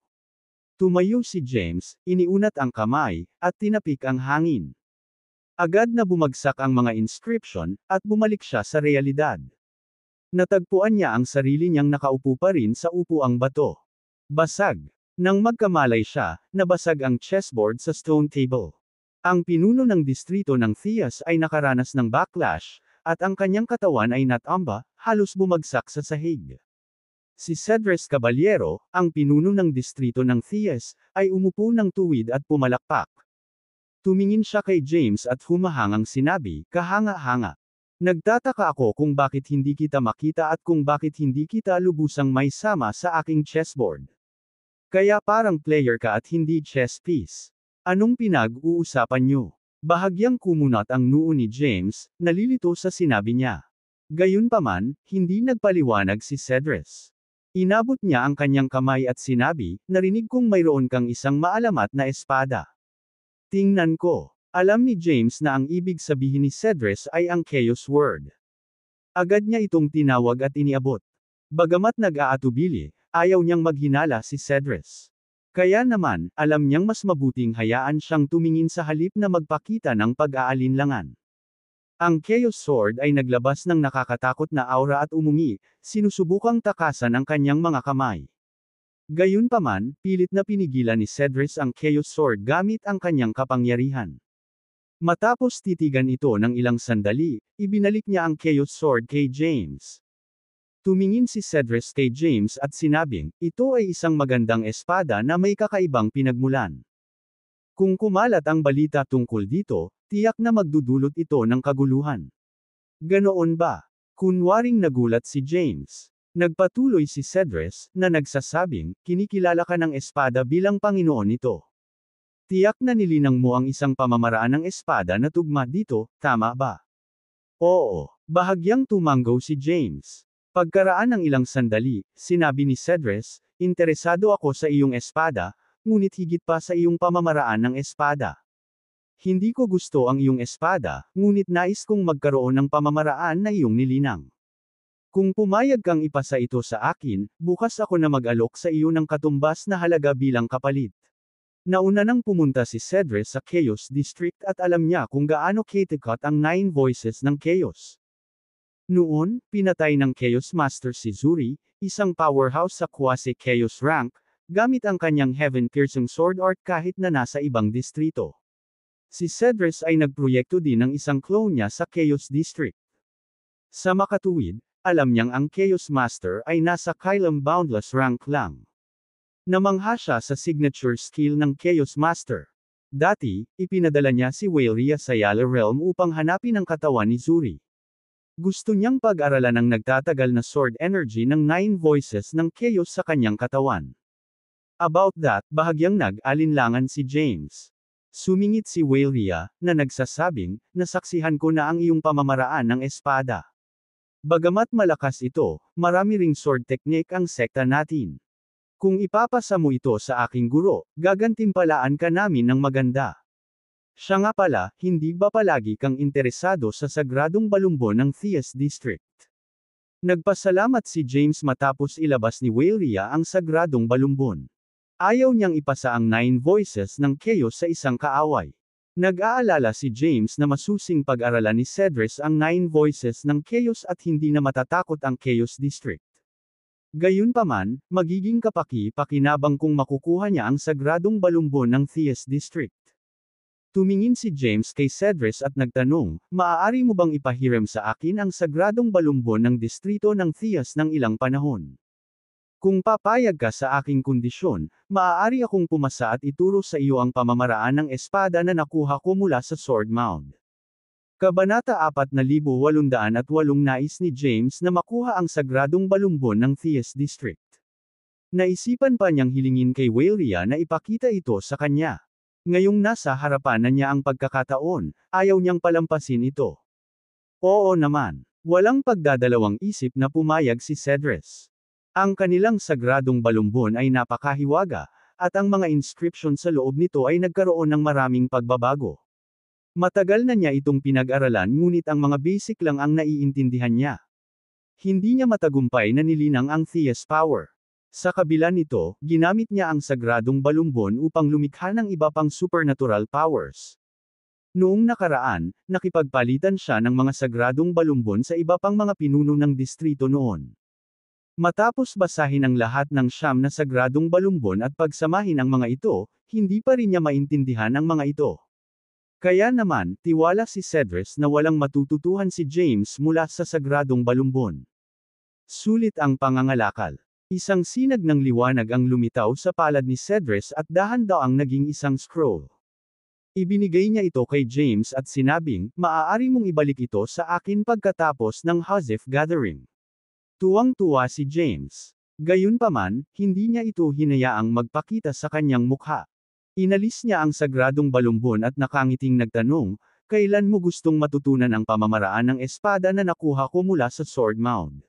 Tumayo si James, iniunat ang kamay, at tinapik ang hangin. Agad na bumagsak ang mga inscription, at bumalik siya sa realidad. Natagpuan niya ang sarili niyang nakaupo pa rin sa upuang bato. Basag. Nang magkamalay siya, nabasag ang chessboard sa stone table. Ang pinuno ng distrito ng Theas ay nakaranas ng backlash, at ang kanyang katawan ay natumba, halos bumagsak sa sahig. Si Cedres Caballero, ang pinuno ng distrito ng Theas, ay umupo ng tuwid at pumalakpak. Tumingin siya kay James at humahangang sinabi, kahanga-hanga. Nagtataka ako kung bakit hindi kita makita at kung bakit hindi kita lubusang may sama sa aking chessboard. Kaya parang player ka at hindi chess piece. Anong pinag-uusapan niyo? Bahagyang kumunot ang noo ni James, nalilito sa sinabi niya. Gayunpaman, hindi nagpaliwanag si Cedres. Inabot niya ang kanyang kamay at sinabi, narinig kong mayroon kang isang maalamat na espada. Tingnan ko. Alam ni James na ang ibig sabihin ni Cedres ay ang Chaos Word. Agad niya itong tinawag at iniabot. Bagamat nag-aatubili, ayaw niyang maghinala si Cedres. Kaya naman, alam niyang mas mabuting hayaan siyang tumingin sa halip na magpakita ng pag-aalinlangan. Ang Chaos Sword ay naglabas ng nakakatakot na aura at umungi, sinusubukang takasan ang kanyang mga kamay. Gayunpaman, pilit na pinigilan ni Cedres ang Chaos Sword gamit ang kanyang kapangyarihan. Matapos titigan ito ng ilang sandali, ibinalik niya ang Chaos Sword kay James. Tumingin si Cedres kay James at sinabing, ito ay isang magandang espada na may kakaibang pinagmulan. Kung kumalat ang balita tungkol dito, tiyak na magdudulot ito ng kaguluhan. Ganoon ba? Kunwaring nagulat si James. Nagpatuloy si Cedres, na nagsasabing, kinikilala ka ng espada bilang Panginoon nito. Tiyak na nilinang mo ang isang pamamaraan ng espada na tugma dito, tama ba? Oo, bahagyang tumanggaw si James. Pagkaraan ng ilang sandali, sinabi ni Cedres, interesado ako sa iyong espada, ngunit higit pa sa iyong pamamaraan ng espada. Hindi ko gusto ang iyong espada, ngunit nais kong magkaroon ng pamamaraan na iyong nilinang. Kung pumayag kang ipasa ito sa akin, bukas ako na mag-alok sa iyo ng katumbas na halaga bilang kapalit. Nauna nang pumunta si Cedres sa Chaos District at alam niya kung gaano katikat ang 9 voices ng Chaos. Noon, pinatay ng Chaos Master si Zuri, isang powerhouse sa quasi-Chaos rank, gamit ang kanyang heaven-piercing sword art kahit na nasa ibang distrito. Si Cedres ay nagproyekto din ng isang clone niya sa Chaos District. Sa makatuwid, alam niyang ang Chaos Master ay nasa Kylum Boundless rank lang. Namangha siya sa signature skill ng Chaos Master. Dati, ipinadala niya si Weyria sa Yala Realm upang hanapin ang katawan ni Zuri. Gusto niyang pag-aralan ang nagtatagal na sword energy ng Nine Voices ng Chaos sa kanyang katawan. About that, bahagyang nag-alinlangan si James. Sumingit si Weyria, na nagsasabing, nasaksihan ko na ang iyong pamamaraan ng espada. Bagamat malakas ito, marami ring sword technique ang sekta natin. Kung ipapasa mo ito sa aking guro, gagantimpalaan ka namin ng maganda. Siya nga pala, hindi ba palagi kang interesado sa sagradong balumbon ng Thias District? Nagpasalamat si James matapos ilabas ni Weyria ang sagradong balumbon. Ayaw niyang ipasa ang Nine Voices ng Chaos sa isang kaaway. Nag-aalala si James na masusing pag-aralan ni Cedrus ang Nine Voices ng Chaos at hindi na matatakot ang Chaos District. Gayunpaman, magiging kapaki-pakinabang kung makukuha niya ang sagradong balumbon ng Thias District. Tumingin si James kay Cedrus at nagtanong, maaari mo bang ipahiram sa akin ang sagradong balumbon ng distrito ng Thias ng ilang panahon? Kung papayag ka sa aking kondisyon, maaari akong pumasa at ituro sa iyo ang pamamaraan ng espada na nakuha ko mula sa Sword Mound. Kabanata 4808 nais ni James na makuha ang sagradong balumbon ng Thias District. Naisipan pa niyang hilingin kay Weyria na ipakita ito sa kanya. Ngayong nasa harapan na niya ang pagkakataon, ayaw niyang palampasin ito. Oo naman. Walang pagdadalawang isip na pumayag si Cedrus. Ang kanilang sagradong balumbon ay napakahiwaga, at ang mga inscription sa loob nito ay nagkaroon ng maraming pagbabago. Matagal na niya itong pinag-aralan ngunit ang mga basic lang ang naiintindihan niya. Hindi niya matagumpay na nilinang ang Thias power. Sa kabila nito, ginamit niya ang sagradong balumbon upang lumikha ng iba pang supernatural powers. Noong nakaraan, nakipagpalitan siya ng mga sagradong balumbon sa iba pang mga pinuno ng distrito noon. Matapos basahin ang lahat ng 9 na sagradong balumbon at pagsamahin ang mga ito, hindi pa rin niya maintindihan ang mga ito. Kaya naman, tiwala si Cedrus na walang matututuhan si James mula sa sagradong balumbon. Sulit ang pangangalakal. Isang sinag ng liwanag ang lumitaw sa palad ni Cedrus at dahan-daang naging isang scroll. Ibinigay niya ito kay James at sinabing, maaari mong ibalik ito sa akin pagkatapos ng Hazef Gathering. Tuwang-tuwa si James. Gayunpaman, hindi niya ito hinayaang magpakita sa kanyang mukha. Inalis niya ang sagradong balumbon at nakangiting nagtanong, kailan mo gustong matutunan ang pamamaraan ng espada na nakuha ko mula sa Sword Mound?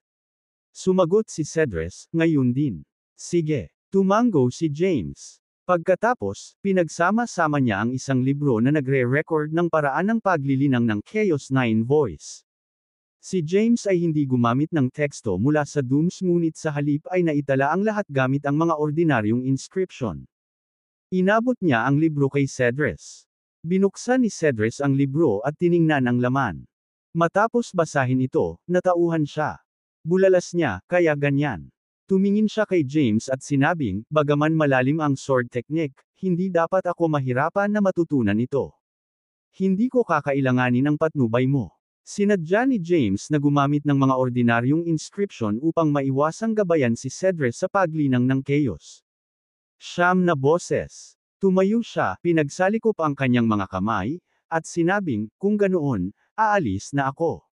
Sumagot si Cedrus, ngayon din. Sige. Tumango si James. Pagkatapos, pinagsama-sama niya ang isang libro na nagre-record ng paraan ng paglilinang ng Chaos Nine Voice. Si James ay hindi gumamit ng teksto mula sa dooms ngunit sa halip ay naitala ang lahat gamit ang mga ordinaryong inscription. Inabot niya ang libro kay Cedrus. Binuksan ni Cedrus ang libro at tiningnan ang laman. Matapos basahin ito, natauhan siya. Bulalas niya, kaya ganyan. Tumingin siya kay James at sinabing, bagaman malalim ang sword technique, hindi dapat ako mahirapan na matutunan ito. Hindi ko kakailanganin ang patnubay mo. Sinadya ni James na gumamit ng mga ordinaryong inscription upang maiwasang gabayan si Cedrus sa paglinang ng chaos. 9 na boses. Tumayo siya, pinagsalikop ang kanyang mga kamay, at sinabing, kung ganoon, aalis na ako.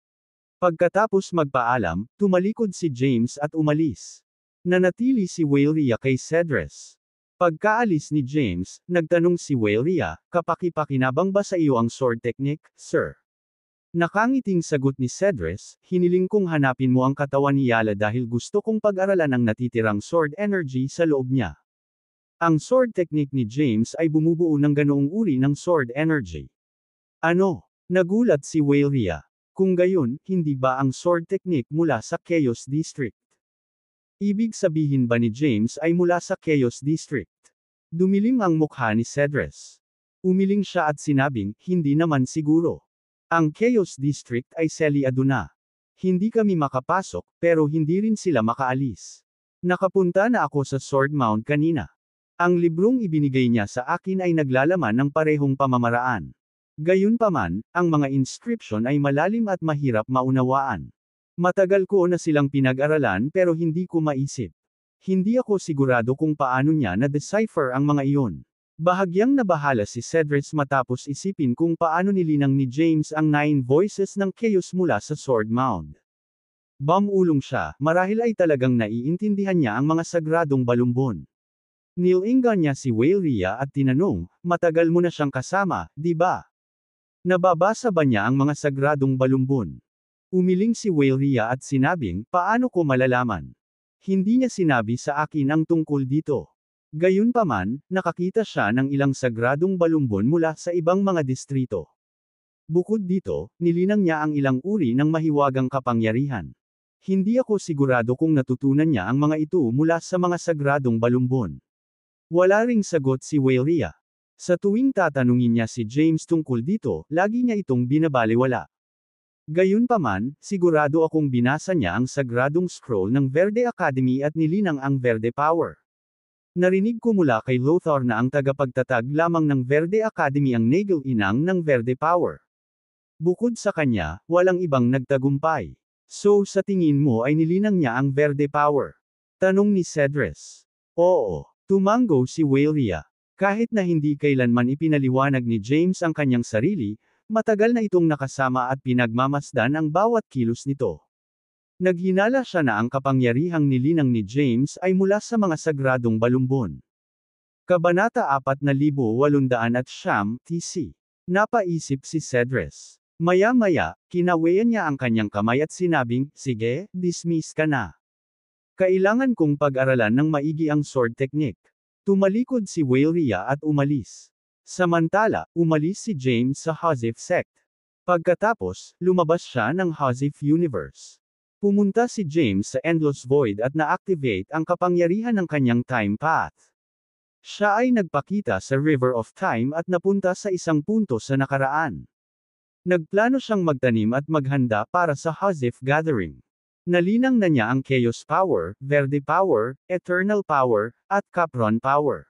Pagkatapos magpaalam, tumalikod si James at umalis. Nanatili si Weyria kay Cedrus. Pagkaalis ni James, nagtanong si Weyria, kapaki-pakinabang ba sa iyo ang sword technique, sir? Nakangiting sagot ni Cedrus, hiniling kong hanapin mo ang katawan ni Yala dahil gusto kong pag-aralan ang natitirang sword energy sa loob niya. Ang sword technique ni James ay bumubuo ng ganoong uri ng sword energy. Ano? Nagulat si Weyria. Kung gayon, hindi ba ang sword technique mula sa Chaos District? Ibig sabihin ba ni James ay mula sa Chaos District? Dumilim ang mukha ni Cedrus. Umiling siya at sinabing, hindi naman siguro. Ang Chaos District ay selyado na. Hindi kami makapasok, pero hindi rin sila makaalis. Nakapunta na ako sa Sword Mound kanina. Ang librong ibinigay niya sa akin ay naglalaman ng parehong pamamaraan. Gayunpaman, ang mga inscription ay malalim at mahirap maunawaan. Matagal ko na silang pinag-aralan pero hindi ko maisip. Hindi ako sigurado kung paano niya na-decipher ang mga iyon. Bahagyang nabahala si Cedric matapos isipin kung paano nilinang ni James ang 9 voices ng chaos mula sa Sword Mound. Bumulong siya, marahil ay talagang naiintindihan niya ang mga sagradong balumbon. Nilingan niya si Wailria at tinanong, matagal mo na siyang kasama, di ba? Nababasa ba niya ang mga sagradong balumbon? Umiling si Wailria at sinabing, paano ko malalaman? Hindi niya sinabi sa akin ang tungkol dito. Gayunpaman, nakakita siya ng ilang sagradong balumbon mula sa ibang mga distrito. Bukod dito, nilinang niya ang ilang uri ng mahiwagang kapangyarihan. Hindi ako sigurado kung natutunan niya ang mga ito mula sa mga sagradong balumbon. Wala ring sagot si Wailria. Sa tuwing tatanungin niya si James tungkol dito, lagi niya itong binabalewala. Gayunpaman, sigurado akong binasa niya ang sagradong scroll ng Verde Academy at nilinang ang Verde Power. Narinig ko mula kay Lothar na ang tagapagtatag lamang ng Verde Academy ang Nagel-inang ng Verde Power. Bukod sa kanya, walang ibang nagtagumpay. So sa tingin mo ay nilinang niya ang Verde Power? Tanong ni Cedric. Oo, tumango si Wailria. Kahit na hindi kailanman ipinaliwanag ni James ang kanyang sarili, matagal na itong nakasama at pinagmamasdan ang bawat kilos nito. Naghinala siya na ang kapangyarihang nilinang ni James ay mula sa mga sagradong balumbon. Kabanata 4809 TC. Napaisip si Cedric. Maya-maya, kinawayan niya ang kanyang kamay at sinabing, sige, dismiss ka na. Kailangan kong pag-aralan ng maigi ang sword technique. Tumalikod si Wailria at umalis. Samantala, umalis si James sa Hazif sect. Pagkatapos, lumabas siya ng Hazif universe. Pumunta si James sa Endless Void at na-activate ang kapangyarihan ng kanyang time path. Siya ay nagpakita sa River of Time at napunta sa isang punto sa nakaraan. Nagplano siyang magtanim at maghanda para sa Hazif Gathering. Nalinang na niya ang Chaos Power, Verde Power, Eternal Power, at Capron Power.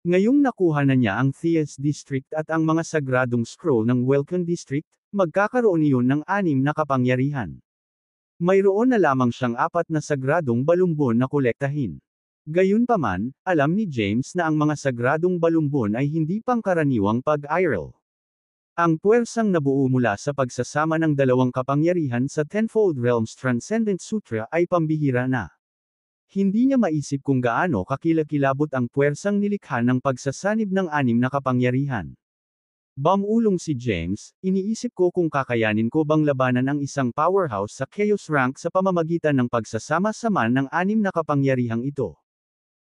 Ngayong nakuha na niya ang Theas District at ang mga sagradong scroll ng Welcome District, magkakaroon iyon ng 6 na kapangyarihan. Mayroon na lamang siyang 4 na sagradong balumbon na kolektahin. Gayunpaman, alam ni James na ang mga sagradong balumbon ay hindi pangkaraniwang pag-iral. Ang puwersang nabuo mula sa pagsasama ng dalawang kapangyarihan sa Tenfold Realms Transcendent Sutra ay pambihira na. Hindi niya maisip kung gaano kakilakilabot ang puwersang nilikha ng pagsasanib ng 6 na kapangyarihan. Bumulong si James, iniisip ko kung kakayanin ko bang labanan ang isang powerhouse sa Chaos Rank sa pamamagitan ng pagsasama-sama ng 6 na kapangyarihang ito.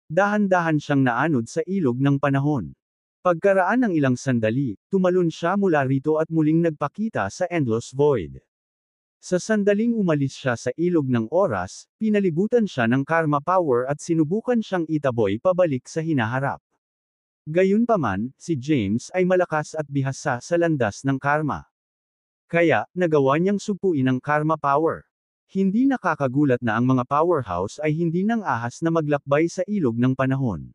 Dahan-dahan siyang naanod sa ilog ng panahon. Pagkaraan ng ilang sandali, tumalon siya mula rito at muling nagpakita sa Endless Void. Sa sandaling umalis siya sa ilog ng oras, pinalibutan siya ng karma power at sinubukan siyang itaboy pabalik sa hinaharap. Gayunpaman, si James ay malakas at bihasa sa landas ng karma. Kaya, nagawa niyang supuin ang karma power. Hindi nakakagulat na ang mga powerhouse ay hindi nang ahas na maglakbay sa ilog ng panahon.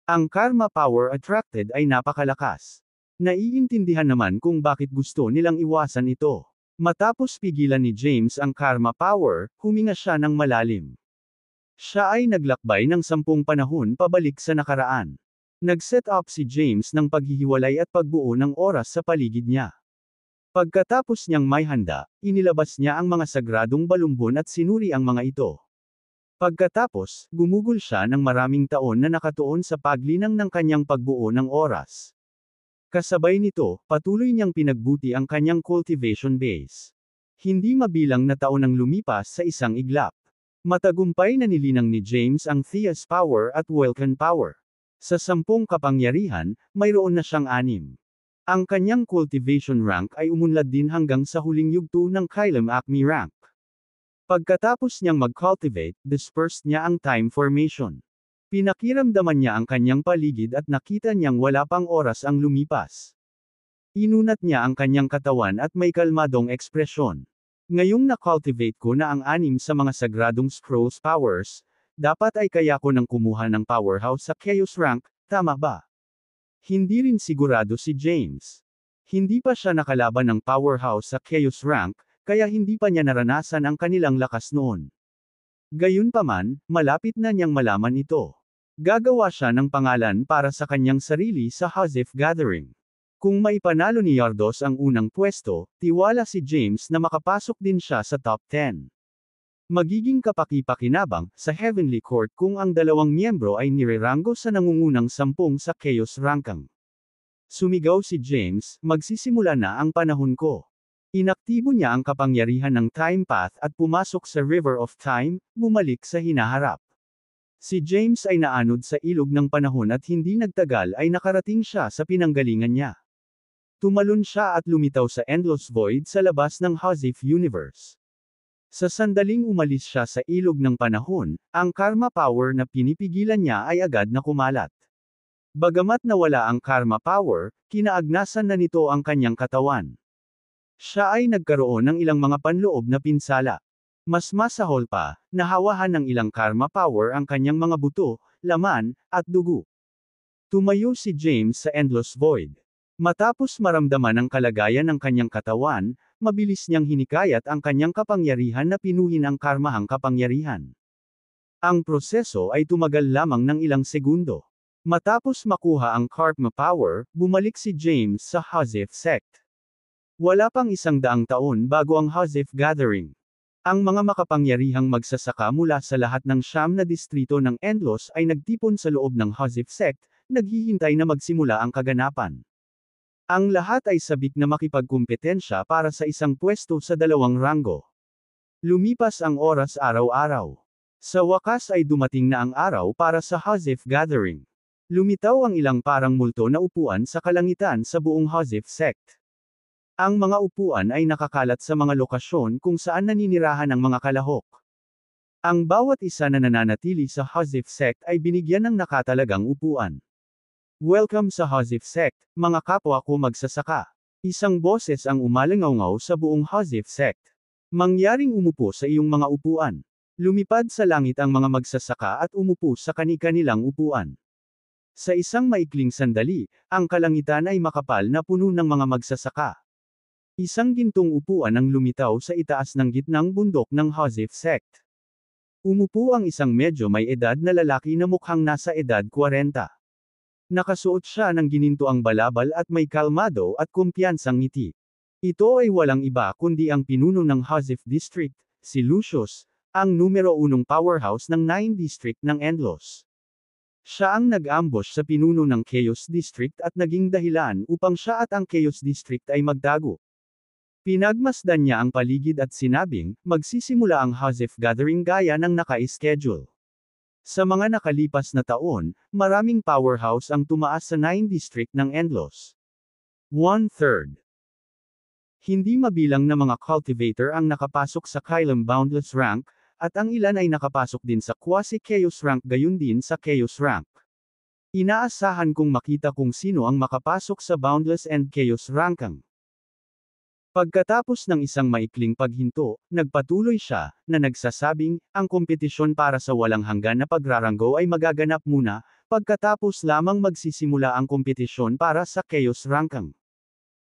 Ang karma power attracted ay napakalakas. Naiintindihan naman kung bakit gusto nilang iwasan ito. Matapos pigilan ni James ang karma power, huminga siya ng malalim. Siya ay naglakbay ng 10 panahon pabalik sa nakaraan. Nag-set up si James ng paghihiwalay at pagbuo ng oras sa paligid niya. Pagkatapos niyang may handa, inilabas niya ang mga sagradong balumbon at sinuri ang mga ito. Pagkatapos, gumugol siya ng maraming taon na nakatuon sa paglinang ng kanyang pagbuo ng oras. Kasabay nito, patuloy niyang pinagbuti ang kanyang cultivation base. Hindi mabilang na taon ang lumipas sa isang iglap. Matagumpay na nilinang ni James ang Theas Power at Welcome Power. Sa 10 kapangyarihan, mayroon na siyang 6. Ang kanyang cultivation rank ay umunlad din hanggang sa huling yugto ng Kylem Acme rank. Pagkatapos niyang mag-cultivate, dispersed niya ang time formation. Pinakiramdaman niya ang kanyang paligid at nakita niyang wala pang oras ang lumipas. Inunat niya ang kanyang katawan at may kalmadong ekspresyon. Ngayong na-cultivate ko na ang 6 sa mga sagradong scrolls powers, dapat ay kaya ko nang kumuha ng powerhouse sa Chaos Rank, tama ba? Hindi rin sigurado si James. Hindi pa siya nakalaban ng powerhouse sa Chaos Rank, kaya hindi pa niya naranasan ang kanilang lakas noon. Gayunpaman, malapit na niyang malaman ito. Gagawa siya ng pangalan para sa kanyang sarili sa Hazif Gathering. Kung maipanalo ni Yardos ang unang pwesto, tiwala si James na makapasok din siya sa top 10. Magiging kapaki-pakinabang sa Heavenly Court kung ang dalawang miyembro ay nireranggo sa nangungunang 10 sa Chaos Ranking. Sumigaw si James, magsisimula na ang panahon ko. Inaktibo niya ang kapangyarihan ng Time Path at pumasok sa River of Time, bumalik sa hinaharap. Si James ay naanod sa ilog ng panahon at hindi nagtagal ay nakarating siya sa pinanggalingan niya. Tumalon siya at lumitaw sa Endless Void sa labas ng Hazif Universe. Sa sandaling umalis siya sa ilog ng panahon, ang karma power na pinipigilan niya ay agad na kumalat. Bagamat nawala ang karma power, kinaagnasan na nito ang kanyang katawan. Siya ay nagkaroon ng ilang mga panloob na pinsala. Mas masahol pa, nahawahan ng ilang karma power ang kanyang mga buto, laman, at dugo. Tumayo si James sa Endless Void. Matapos maramdaman ang kalagayan ng kanyang katawan, mabilis niyang hinikayat ang kanyang kapangyarihan na pinuhin ang karmahang kapangyarihan. Ang proseso ay tumagal lamang ng ilang segundo. Matapos makuha ang karma power, bumalik si James sa Hazif Sect. Wala pang 100 taon bago ang Hazif Gathering. Ang mga makapangyarihang magsasaka mula sa lahat ng 9 na distrito ng Endlos ay nagtipon sa loob ng Hazif Sect, naghihintay na magsimula ang kaganapan. Ang lahat ay sabik na makipagkumpetensya para sa isang pwesto sa dalawang ranggo. Lumipas ang oras araw-araw. Sa wakas ay dumating na ang araw para sa Hazif Gathering. Lumitaw ang ilang parang multo na upuan sa kalangitan sa buong Hazif Sect. Ang mga upuan ay nakakalat sa mga lokasyon kung saan naninirahan ang mga kalahok. Ang bawat isa na nananatili sa Hazif Sect ay binigyan ng nakatalagang upuan. Welcome sa Hazif Sect, mga kapwa ko magsasaka. Isang boses ang umalangaw sa buong Hazif Sect. Mangyaring umupo sa iyong mga upuan. Lumipad sa langit ang mga magsasaka at umupo sa kani-kanilang upuan. Sa isang maikling sandali, ang kalangitan ay makapal na puno ng mga magsasaka. Isang gintong upuan ang lumitaw sa itaas ng gitnang bundok ng Hazif Sect. Umupo ang isang medyo may edad na lalaki na mukhang nasa edad 40. Nakasuot siya ng ginintoang balabal at may kalmado at kumpiyansang ngiti. Ito ay walang iba kundi ang pinuno ng Hazif District, si Lucius, ang numero 1 powerhouse ng 9 District ng Endlos. Siya ang nag-ambush sa pinuno ng Chaos District at naging dahilan upang siya at ang Chaos District ay magtago. Pinagmasdan niya ang paligid at sinabing, magsisimula ang Hazif Gathering gaya ng naka-schedule. Sa mga nakalipas na taon, maraming powerhouse ang tumaas sa 9 district ng Endlos. 1/3. Hindi mabilang na mga cultivator ang nakapasok sa Kylem Boundless rank, at ang ilan ay nakapasok din sa Quasi-Chaos rank gayon din sa Chaos rank. Inaasahan kong makita kung sino ang makapasok sa Boundless and Chaos ranking. Pagkatapos ng isang maikling paghinto, nagpatuloy siya, na nagsasabing, ang kompetisyon para sa walang hanggan na pagraranggo ay magaganap muna, pagkatapos lamang magsisimula ang kompetisyon para sa Chaos Ranking.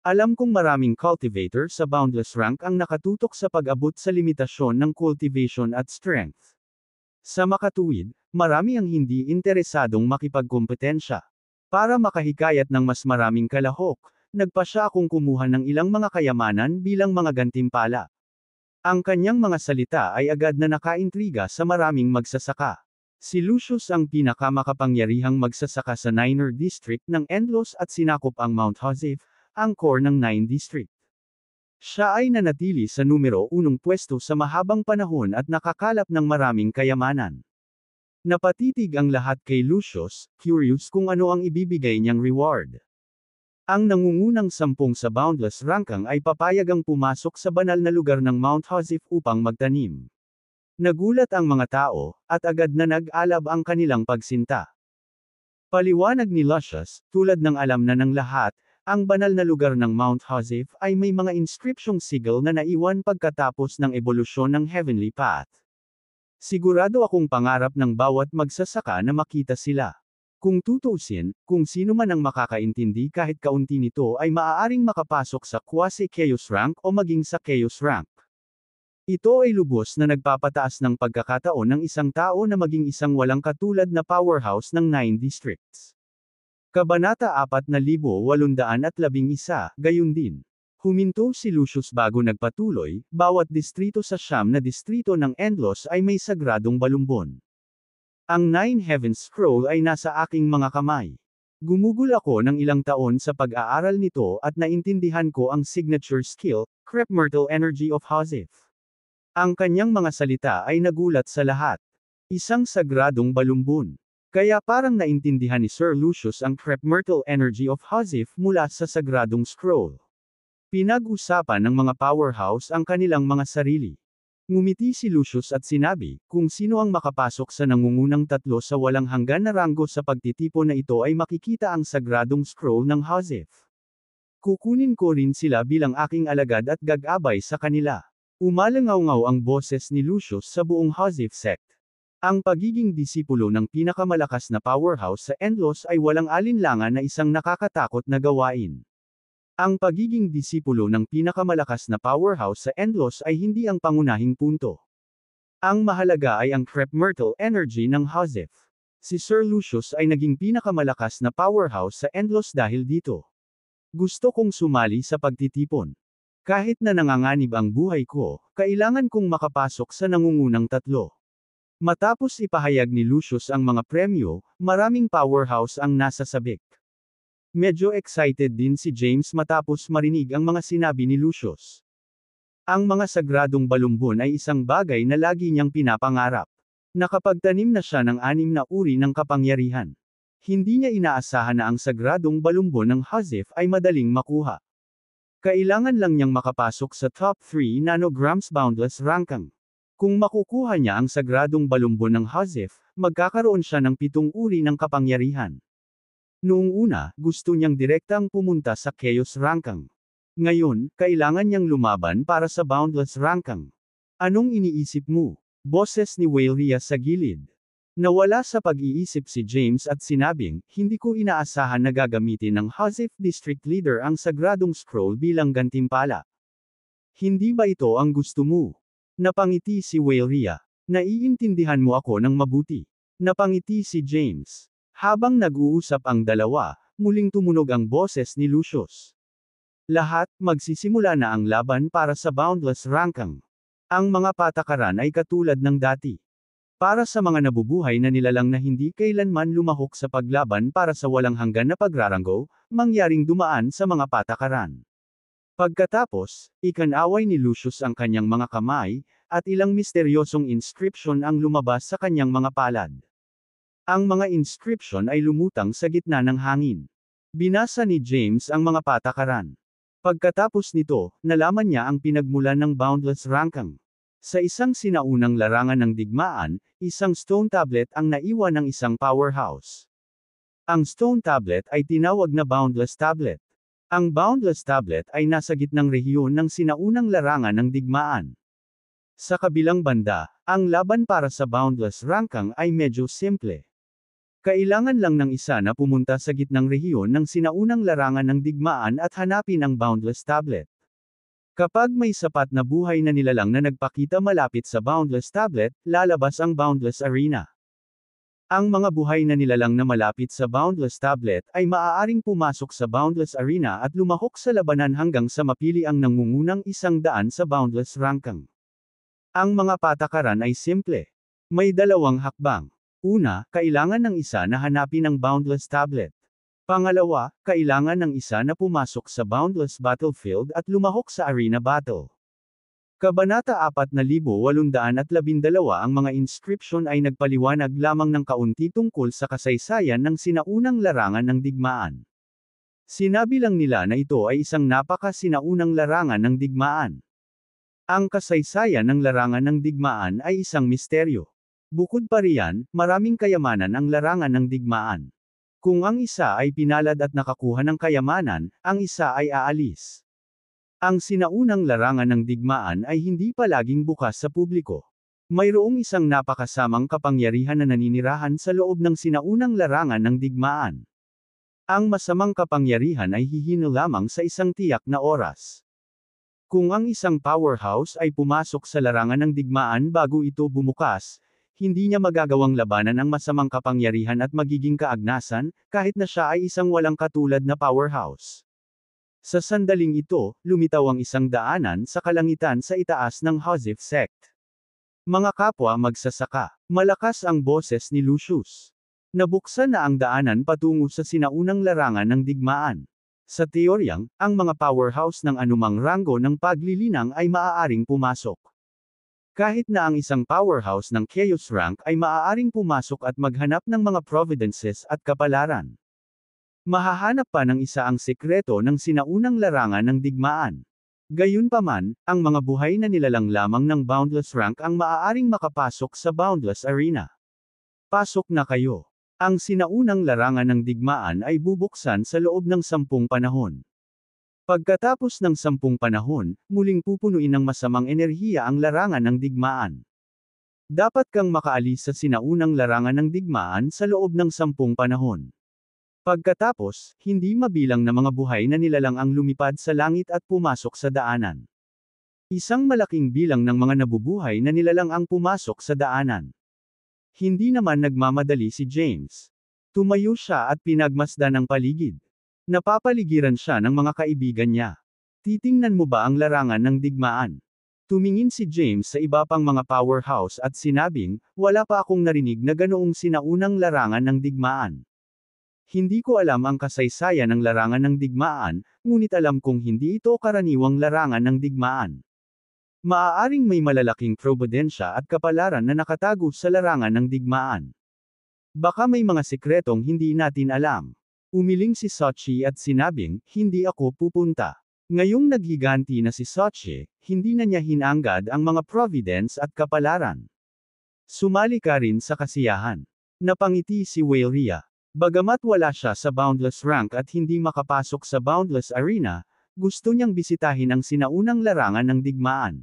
Alam kong maraming cultivator sa Boundless Rank ang nakatutok sa pag-abot sa limitasyon ng cultivation at strength. Sa makatuwid, marami ang hindi interesadong makipagkompetensya. Para makahikayat ng mas maraming kalahok, nagpa siya akong kumuha ng ilang mga kayamanan bilang mga gantimpala. Ang kanyang mga salita ay agad na nakaintriga sa maraming magsasaka. Si Lucius ang pinakamakapangyarihang magsasaka sa 9er District ng Endlos at sinakop ang Mount Hazif, ang core ng 9 District. Siya ay nanatili sa numero 1 pwesto sa mahabang panahon at nakakalap ng maraming kayamanan. Napatitig ang lahat kay Lucius, curious kung ano ang ibibigay niyang reward. Ang nangungunang 10 sa Boundless Ranking ay papayagang pumasok sa banal na lugar ng Mount Hazif upang magtanim. Nagulat ang mga tao, at agad na nag-alab ang kanilang pagsinta. Paliwanag ni Lucius, tulad ng alam na ng lahat, ang banal na lugar ng Mount Hazif ay may mga inscription sigil na naiwan pagkatapos ng ebolusyon ng Heavenly Path. Sigurado akong pangarap ng bawat magsasaka na makita sila. Kung tutuusin, kung sino man ang makakaintindi kahit kaunti nito ay maaaring makapasok sa Quasi-Chaos rank o maging sa Chaos rank. Ito ay lubos na nagpapataas ng pagkakataon ng isang tao na maging isang walang katulad na powerhouse ng 9 districts. Kabanata 4811, gayon din. Huminto si Lucius bago nagpatuloy, bawat distrito sa siyam na distrito ng Endlos ay may sagradong balumbon. Ang Nine Heavens Scroll ay nasa aking mga kamay. Gumugol ako ng ilang taon sa pag-aaral nito at naintindihan ko ang signature skill, Crepmyrtle Energy of Hozif. Ang kanyang mga salita ay nagulat sa lahat. Isang sagradong balumbon. Kaya parang naintindihan ni Sir Lucius ang Crepmyrtle Energy of Hozif mula sa sagradong scroll. Pinag-usapan ng mga powerhouse ang kanilang mga sarili. Ngumiti si Lucius at sinabi, kung sino ang makapasok sa nangungunang tatlo sa walang hanggan na ranggo sa pagtitipon na ito ay makikita ang sagradong scroll ng Hozif. Kukunin ko rin sila bilang aking alagad at gagabay sa kanila. Umalangaw-ngaw ang boses ni Lucius sa buong Hozif sect. Ang pagiging disipulo ng pinakamalakas na powerhouse sa Endlos ay walang alinlangan na isang nakakatakot na gawain. Ang pagiging disipulo ng pinakamalakas na powerhouse sa Endlos ay hindi ang pangunahing punto. Ang mahalaga ay ang Crepmyrtle energy ng Hozif. Si Sir Lucius ay naging pinakamalakas na powerhouse sa Endlos dahil dito. Gusto kong sumali sa pagtitipon. Kahit na nanganganib ang buhay ko, kailangan kong makapasok sa nangungunang tatlo. Matapos ipahayag ni Lucius ang mga premyo, maraming powerhouse ang nasa sabik. Medyo excited din si James matapos marinig ang mga sinabi ni Lucius. Ang mga sagradong balumbon ay isang bagay na lagi niyang pinapangarap. Nakapagtanim na siya ng 6 na uri ng kapangyarihan. Hindi niya inaasahan na ang sagradong balumbon ng Hozif ay madaling makuha. Kailangan lang niyang makapasok sa top 3 nanograms boundless ranking. Kung makukuha niya ang sagradong balumbon ng Hozif, magkakaroon siya ng 7 uri ng kapangyarihan. Noong una, gusto niyang direktang pumunta sa Chaos ranking. Ngayon, kailangan niyang lumaban para sa boundless ranking. Anong iniisip mo? Boses ni Waleria sa gilid. Nawala sa pag-iisip si James at sinabing, hindi ko inaasahan na gagamitin ng Hozif District Leader ang sagradong scroll bilang gantimpala. Hindi ba ito ang gusto mo? Napangiti si Waleria. Naiintindihan mo ako ng mabuti. Napangiti si James. Habang nag-uusap ang dalawa, muling tumunog ang boses ni Lucius. Lahat, magsisimula na ang laban para sa boundless ranking. Ang mga patakaran ay katulad ng dati. Para sa mga nabubuhay na nilalang na hindi kailanman lumahok sa paglaban para sa walang hanggan na pagraranggo, mangyaring dumaan sa mga patakaran. Pagkatapos, ikanaway ni Lucius ang kanyang mga kamay, at ilang misteryosong inscription ang lumabas sa kanyang mga palad. Ang mga inscription ay lumutang sa gitna ng hangin. Binasa ni James ang mga patakaran. Pagkatapos nito, nalaman niya ang pinagmulan ng boundless ranking. Sa isang sinaunang larangan ng digmaan, isang stone tablet ang naiwan ng isang powerhouse. Ang stone tablet ay tinawag na Boundless Tablet. Ang Boundless Tablet ay nasa gitnang rehiyon ng sinaunang larangan ng digmaan. Sa kabilang banda, ang laban para sa Boundless ranking ay medyo simple. Kailangan lang ng isa na pumunta sa gitnang rehiyon ng sinaunang larangan ng digmaan at hanapin ang Boundless Tablet. Kapag may sapat na buhay na nilalang na nagpakita malapit sa Boundless Tablet, lalabas ang Boundless Arena. Ang mga buhay na nilalang na malapit sa Boundless Tablet ay maaaring pumasok sa Boundless Arena at lumahok sa labanan hanggang sa mapili ang nangungunang 100 sa Boundless ranking. Ang mga patakaran ay simple. May dalawang hakbang. Una, kailangan ng isa na hanapin ang Boundless Tablet. Pangalawa, kailangan ng isa na pumasok sa Boundless Battlefield at lumahok sa Arena Battle. Kabanata 4812 ang mga inscription ay nagpaliwanag lamang ng kaunti tungkol sa kasaysayan ng sinaunang larangan ng digmaan. Sinabi lang nila na ito ay isang napaka-sinaunang larangan ng digmaan. Ang kasaysayan ng larangan ng digmaan ay isang misteryo. Bukod pa riyan, maraming kayamanan ang larangan ng digmaan. Kung ang isa ay pinalad at nakakuha ng kayamanan, ang isa ay aalis. Ang sinaunang larangan ng digmaan ay hindi palaging bukas sa publiko. Mayroong isang napakasamang kapangyarihan na naninirahan sa loob ng sinaunang larangan ng digmaan. Ang masamang kapangyarihan ay hihino lamang sa isang tiyak na oras. Kung ang isang powerhouse ay pumasok sa larangan ng digmaan bago ito bumukas, hindi niya magagawang labanan ang masamang kapangyarihan at magiging kaagnasan, kahit na siya ay isang walang katulad na powerhouse. Sa sandaling ito, lumitaw ang isang daanan sa kalangitan sa itaas ng Hozif sect. Mga kapwa magsasaka, malakas ang boses ni Lucius. Nabuksan na ang daanan patungo sa sinaunang larangan ng digmaan. Sa teoryang, ang mga powerhouse ng anumang ranggo ng paglilinang ay maaaring pumasok. Kahit na ang isang powerhouse ng Chaos rank ay maaaring pumasok at maghanap ng mga providences at kapalaran. Mahahanap pa ng isa ang sekreto ng sinaunang larangan ng digmaan. Gayunpaman, ang mga buhay na nilalang lamang ng Boundless rank ang maaaring makapasok sa Boundless arena. Pasok na kayo. Ang sinaunang larangan ng digmaan ay bubuksan sa loob ng 10 panahon. Pagkatapos ng 10 panahon, muling pupunuin ng masamang enerhiya ang larangan ng digmaan. Dapat kang makaalis sa sinaunang larangan ng digmaan sa loob ng 10 panahon. Pagkatapos, hindi mabilang na mga buhay na nilalang ang lumipad sa langit at pumasok sa daanan. Isang malaking bilang ng mga nabubuhay na nilalang ang pumasok sa daanan. Hindi naman nagmamadali si James. Tumayo siya at pinagmasdan ang paligid. Napapaligiran siya ng mga kaibigan niya. Titingnan mo ba ang larangan ng digmaan? Tumingin si James sa iba pang mga powerhouse at sinabing, wala pa akong narinig na ganoong sinaunang larangan ng digmaan. Hindi ko alam ang kasaysayan ng larangan ng digmaan, ngunit alam kong hindi ito karaniwang larangan ng digmaan. Maaaring may malalaking probidensya at kapalaran na nakatago sa larangan ng digmaan. Baka may mga sikretong hindi natin alam. Umiling si Sochi at sinabing, hindi ako pupunta. Ngayong naghiganti na si Sochi, hindi na niya hinanggad ang mga providence at kapalaran. Sumali ka rin sa kasiyahan. Napangiti si Waleria. Bagamat wala siya sa Boundless rank at hindi makapasok sa Boundless arena, gusto niyang bisitahin ang sinaunang larangan ng digmaan.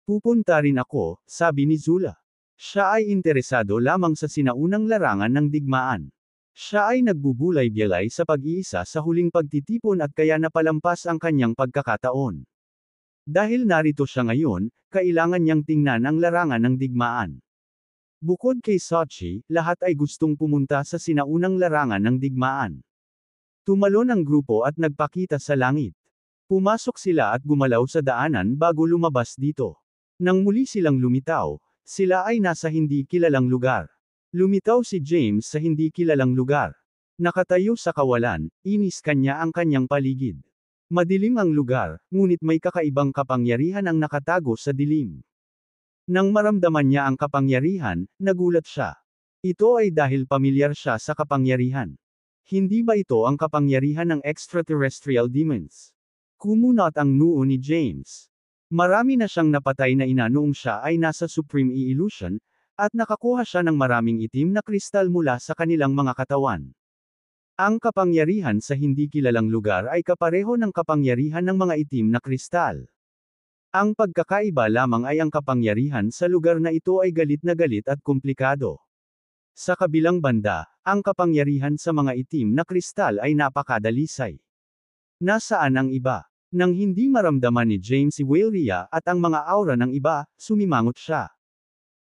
Pupunta rin ako, sabi ni Zula. Siya ay interesado lamang sa sinaunang larangan ng digmaan. Siya ay nagbubulay-biyalay sa pag-iisa sa huling pagtitipon at kaya napalampas ang kanyang pagkakataon. Dahil narito siya ngayon, kailangan niyang tingnan ang larangan ng digmaan. Bukod kay Sochi, lahat ay gustong pumunta sa sinaunang larangan ng digmaan. Tumalon ang grupo at nagpakita sa langit. Pumasok sila at gumalaw sa daanan bago lumabas dito. Nang muli silang lumitaw, sila ay nasa hindi kilalang lugar. Lumitaw si James sa hindi kilalang lugar. Nakatayo sa kawalan, inis kanya ang kanyang paligid. Madilim ang lugar, ngunit may kakaibang kapangyarihan ang nakatago sa dilim. Nang maramdaman niya ang kapangyarihan, nagulat siya. Ito ay dahil pamilyar siya sa kapangyarihan. Hindi ba ito ang kapangyarihan ng extraterrestrial demons? Kumunot ang noo ni James. Marami na siyang napatay na ina noong siya ay nasa Supreme Illusion, at nakakuha siya ng maraming itim na kristal mula sa kanilang mga katawan. Ang kapangyarihan sa hindi kilalang lugar ay kapareho ng kapangyarihan ng mga itim na kristal. Ang pagkakaiba lamang ay ang kapangyarihan sa lugar na ito ay galit at komplikado. Sa kabilang banda, ang kapangyarihan sa mga itim na kristal ay napakadalisay. Nasaan ang iba? Nang hindi maramdaman ni James si Waleria at ang mga aura ng iba, sumimangot siya.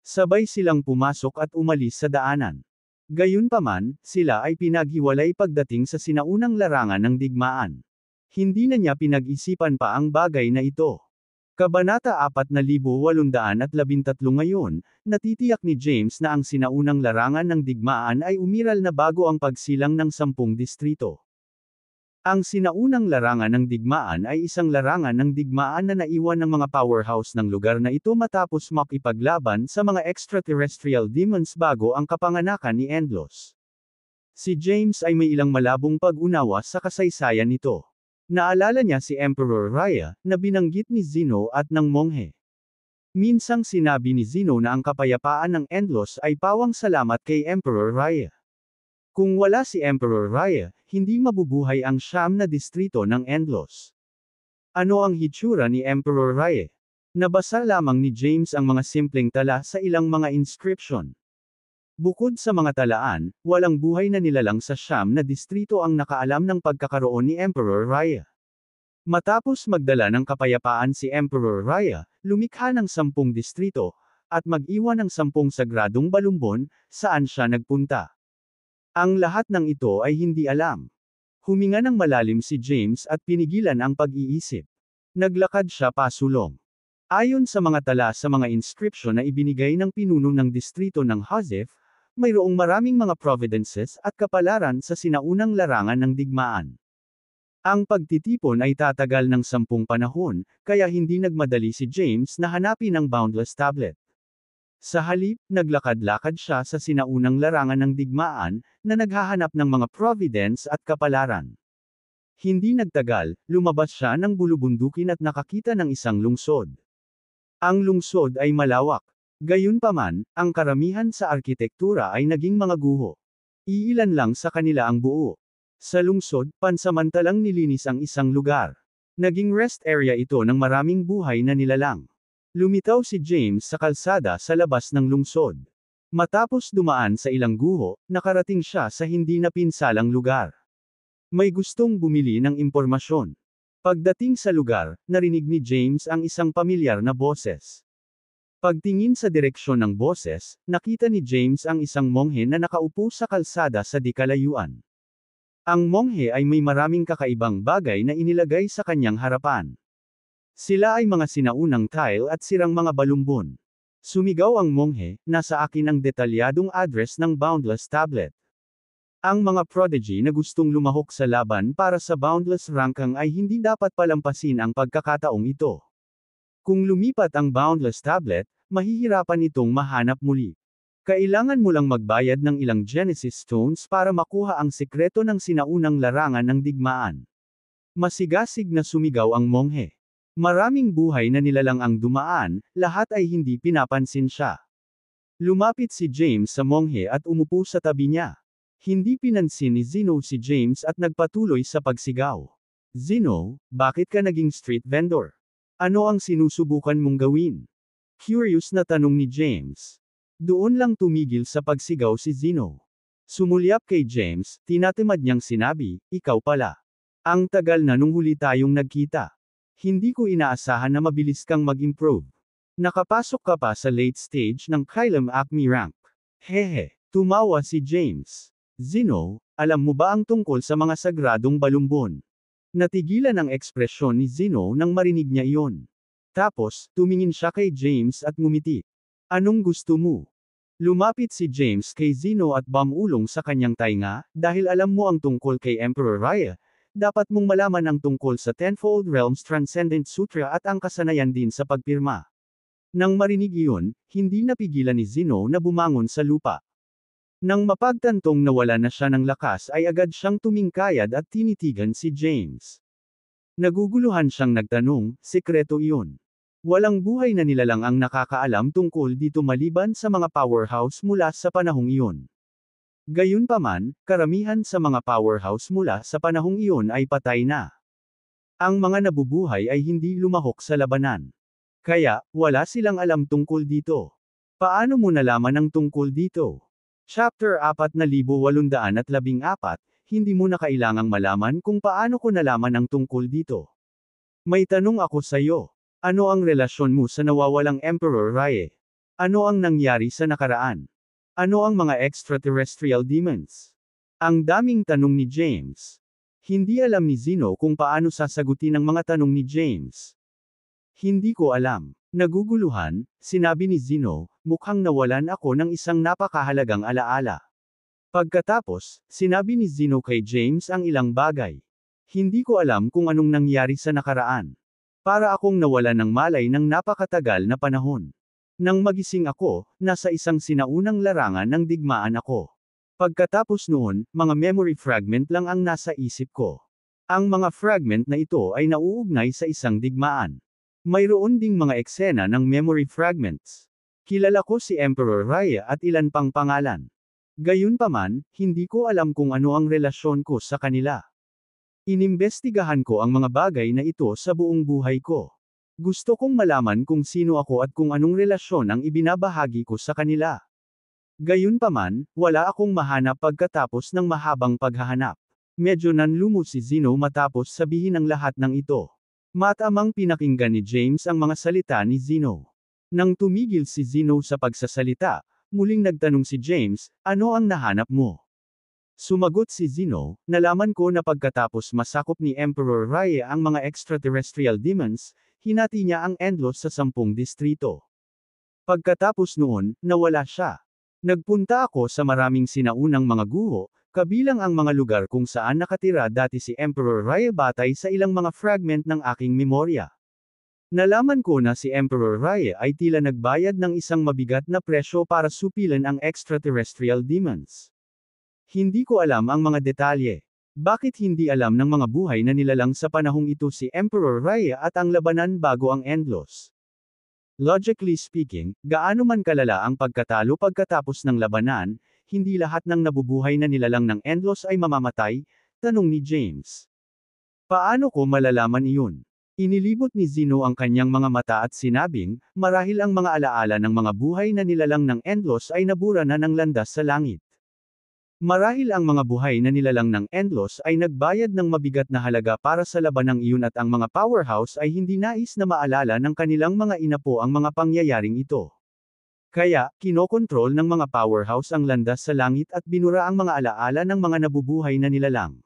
Sabay silang pumasok at umalis sa daanan. Gayunpaman, sila ay pinaghiwalay pagdating sa sinaunang larangan ng digmaan. Hindi na niya pinag-isipan pa ang bagay na ito. Kabanata 4813 ngayon, natitiyak ni James na ang sinaunang larangan ng digmaan ay umiral na bago ang pagsilang ng 10 distrito. Ang sinaunang larangan ng digmaan ay isang larangan ng digmaan na naiwan ng mga powerhouse ng lugar na ito matapos makipaglaban sa mga extraterrestrial demons bago ang kapanganakan ni Endlos. Si James ay may ilang malabong pag-unawa sa kasaysayan nito. Naalala niya si Emperor Raya, na binanggit ni Zeno at ng monghe. Minsang sinabi ni Zeno na ang kapayapaan ng Endlos ay pawang salamat kay Emperor Raya. Kung wala si Emperor Raya, hindi mabubuhay ang 9 na distrito ng Endlos. Ano ang hitsura ni Emperor Raya? Nabasa lamang ni James ang mga simpleng tala sa ilang mga inscription. Bukod sa mga talaan, walang buhay na nilalang sa 9 na distrito ang nakaalam ng pagkakaroon ni Emperor Raya. Matapos magdala ng kapayapaan si Emperor Raya, lumikha ng 10 distrito, at mag-iwan ng 10 sagradong balumbon, saan siya nagpunta. Ang lahat ng ito ay hindi alam. Huminga ng malalim si James at pinigilan ang pag-iisip. Naglakad siya pasulong. Ayon sa mga tala sa mga inscription na ibinigay ng pinuno ng distrito ng Hozef, mayroong maraming mga providences at kapalaran sa sinaunang larangan ng digmaan. Ang pagtitipon ay tatagal ng 10 panahon, kaya hindi nagmadali si James na hanapin ang Boundless Tablet. Sa halip, naglakad-lakad siya sa sinaunang larangan ng digmaan, na naghahanap ng mga providence at kapalaran. Hindi nagtagal, lumabas siya ng bulubundukin at nakakita ng isang lungsod. Ang lungsod ay malawak. Gayunpaman, ang karamihan sa arkitektura ay naging mga guho. Iilan lang sa kanila ang buo. Sa lungsod, pansamantalang nilinis ang isang lugar. Naging rest area ito ng maraming buhay na nilalang. Lumitaw si James sa kalsada sa labas ng lungsod. Matapos dumaan sa ilang guho, nakarating siya sa hindi napinsalang lugar. May gustong bumili ng impormasyon. Pagdating sa lugar, narinig ni James ang isang pamilyar na boses. Pagtingin sa direksyon ng boses, nakita ni James ang isang monghe na nakaupo sa kalsada sa di kalayuan. Ang monghe ay may maraming kakaibang bagay na inilagay sa kanyang harapan. Sila ay mga sinaunang tile at sirang mga balumbon. Sumigaw ang monghe, nasa akin ang detalyadong address ng Boundless Tablet. Ang mga prodigy na gustong lumahok sa laban para sa Boundless Ranking ay hindi dapat palampasin ang pagkakataong ito. Kung lumipat ang Boundless Tablet, mahihirapan itong mahanap muli. Kailangan mo lang magbayad ng ilang Genesis Stones para makuha ang sekreto ng sinaunang larangan ng digmaan. Masigasig na sumigaw ang monghe. Maraming buhay na nilalang ang dumaan, lahat ay hindi pinapansin siya. Lumapit si James sa monghe at umupo sa tabi niya. Hindi pinansin ni Zeno si James at nagpatuloy sa pagsigaw. Zeno, bakit ka naging street vendor? Ano ang sinusubukan mong gawin? Curious na tanong ni James. Doon lang tumigil sa pagsigaw si Zeno. Sumulyap kay James, tinatamad niyang sinabi, ikaw pala. Ang tagal na nung huli tayong nagkita. Hindi ko inaasahan na mabilis kang mag-improve. Nakapasok ka pa sa late stage ng Kylem Acme rank. Hehe, tumawa si James. Zeno, alam mo ba ang tungkol sa mga sagradong balumbon? Natigilan ang ekspresyon ni Zeno nang marinig niya iyon. Tapos, tumingin siya kay James at ngumiti. Anong gusto mo? Lumapit si James kay Zeno at bumulong sa kanyang tainga, dahil alam mo ang tungkol kay Emperor Raya, dapat mong malaman ang tungkol sa Tenfold Realms Transcendent Sutra at ang kasanayan din sa pagpirma. Nang marinig iyon, hindi napigilan ni Zeno na bumangon sa lupa. Nang mapagtantong nawala na siya ng lakas ay agad siyang tumingkayad at tinitigan si James. Naguguluhan siyang nagtanong, sekreto iyon. Walang buhay na nilalang ang nakakaalam tungkol dito maliban sa mga powerhouse mula sa panahong iyon. Gayunpaman, karamihan sa mga powerhouse mula sa panahong iyon ay patay na. Ang mga nabubuhay ay hindi lumahok sa labanan. Kaya, wala silang alam tungkol dito. Paano mo nalaman ang tungkol dito? Chapter 4814, hindi mo na kailangang malaman kung paano ko nalaman ang tungkol dito. May tanong ako sa iyo. Ano ang relasyon mo sa nawawalang Emperor Raya? Ano ang nangyari sa nakaraan? Ano ang mga extraterrestrial demons? Ang daming tanong ni James. Hindi alam ni Zeno kung paano sasagutin ang mga tanong ni James. Hindi ko alam. Naguguluhan, sinabi ni Zeno, mukhang nawalan ako ng isang napakahalagang alaala. Pagkatapos, sinabi ni Zeno kay James ang ilang bagay. Hindi ko alam kung anong nangyari sa nakaraan. Para akong nawala ng malay ng napakatagal na panahon. Nang magising ako, nasa isang sinaunang larangan ng digmaan ako. Pagkatapos noon, mga memory fragment lang ang nasa isip ko. Ang mga fragment na ito ay nauugnay sa isang digmaan. Mayroon ding mga eksena ng memory fragments. Kilala ko si Emperor Raya at ilan pang pangalan. Gayunpaman, hindi ko alam kung ano ang relasyon ko sa kanila. Inimbestigahan ko ang mga bagay na ito sa buong buhay ko. Gusto kong malaman kung sino ako at kung anong relasyon ang ibinabahagi ko sa kanila. Gayunpaman, wala akong mahanap pagkatapos ng mahabang paghahanap. Medyo nanlumo si Zeno matapos sabihin ang lahat ng ito. Matamang pinakinggan ni James ang mga salita ni Zeno. Nang tumigil si Zeno sa pagsasalita, muling nagtanong si James, ano ang nahanap mo? Sumagot si Zeno, nalaman ko na pagkatapos masakop ni Emperor Raya ang mga extraterrestrial demons, hinati niya ang Endlos sa 10 distrito. Pagkatapos noon, nawala siya. Nagpunta ako sa maraming sinaunang mga guho, kabilang ang mga lugar kung saan nakatira dati si Emperor Raya batay sa ilang mga fragment ng aking memorya. Nalaman ko na si Emperor Raya ay tila nagbayad ng isang mabigat na presyo para supilan ang extraterrestrial demons. Hindi ko alam ang mga detalye. Bakit hindi alam ng mga buhay na nilalang sa panahong ito si Emperor Raya at ang labanan bago ang Endlos? Logically speaking, gaano man kalala ang pagkatalo pagkatapos ng labanan, hindi lahat ng nabubuhay na nilalang ng Endlos ay mamamatay, tanong ni James. Paano ko malalaman iyon? Inilibot ni Zeno ang kanyang mga mata at sinabing, marahil ang mga alaala ng mga buhay na nilalang ng Endlos ay nabura na ng landas sa langit. Marahil ang mga buhay na nilalang ng Endlos ay nagbayad ng mabigat na halaga para sa labanang iyon at ang mga powerhouse ay hindi nais na maalala ng kanilang mga inapo ang mga pangyayaring ito. Kaya, kinokontrol ng mga powerhouse ang landas sa langit at binura ang mga alaala ng mga nabubuhay na nilalang.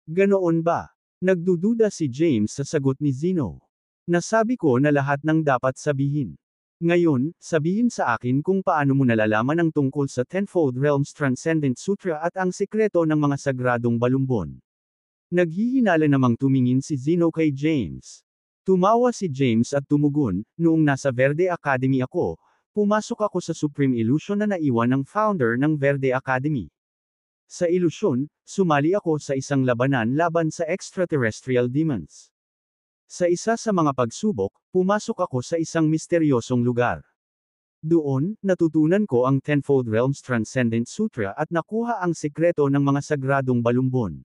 Ganoon ba? Nagdududa si James sa sagot ni Zeno. Nasabi ko na lahat ng dapat sabihin. Ngayon, sabihin sa akin kung paano mo nalalaman ang tungkol sa Tenfold Realms Transcendent Sutra at ang sikreto ng mga sagradong balumbon. Naghihinala namang tumingin si Zeno kay James. Tumawa si James at tumugon, noong nasa Verde Academy ako, pumasok ako sa Supreme Illusion na naiwan ng founder ng Verde Academy. Sa ilusyon, sumali ako sa isang labanan laban sa extraterrestrial demons. Sa isa sa mga pagsubok, pumasok ako sa isang misteryosong lugar. Doon, natutunan ko ang Tenfold Realms Transcendent Sutra at nakuha ang sikreto ng mga sagradong balumbon.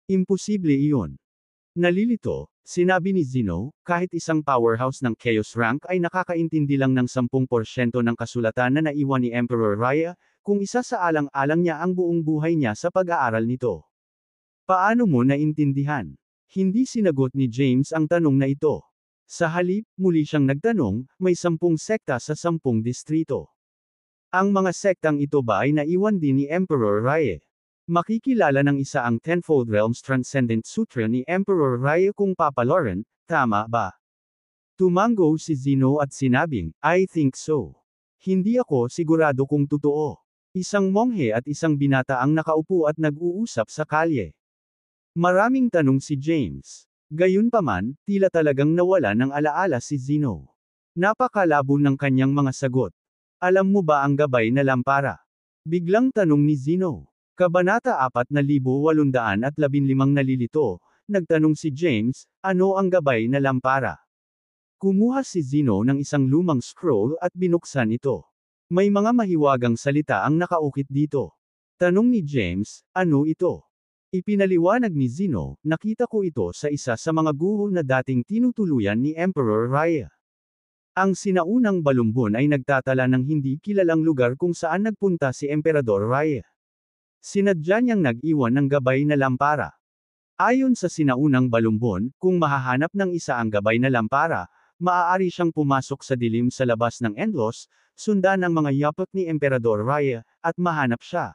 Imposible iyon. Nalilito, sinabi ni Zeno, kahit isang powerhouse ng Chaos rank ay nakakaintindi lang ng 10% ng kasulatan na naiwan ni Emperor Raya, kung isa sa alang-alang niya ang buong buhay niya sa pag-aaral nito. Paano mo naintindihan? Hindi sinagot ni James ang tanong na ito. Sa halip, muli siyang nagtanong, may 10 sekta sa 10 distrito. Ang mga sektang ito ba ay naiwan din ni Emperor Raya? Makikilala ng isa ang Tenfold Realms Transcendent Sutra ni Emperor Raya kung papaloran, tama ba? Tumango si Zeno at sinabing, I think so. Hindi ako sigurado kung totoo. Isang monghe at isang binata ang nakaupo at nag-uusap sa kalye. Maraming tanong si James. Gayunpaman, tila talagang nawala ng alaala si Zeno. Napakalabo ng kanyang mga sagot. Alam mo ba ang gabay na lampara? Biglang tanong ni Zeno. Kabanata 4815 nalilito, nagtanong si James, ano ang gabay na lampara? Kumuha si Zeno ng isang lumang scroll at binuksan ito. May mga mahiwagang salita ang nakaukit dito. Tanong ni James, ano ito? Ipinaliwanag ni Zeno, nakita ko ito sa isa sa mga guho na dating tinutuluyan ni Emperor Raya. Ang sinaunang balumbon ay nagtatala ng hindi kilalang lugar kung saan nagpunta si Emperador Raya. Sinadya niyang nag-iwan ng gabay na lampara. Ayon sa sinaunang balumbon, kung mahahanap ng isa ang gabay na lampara, maaari siyang pumasok sa dilim sa labas ng Endlos, sundan ang mga yapak ni Emperador Raya, at mahanap siya.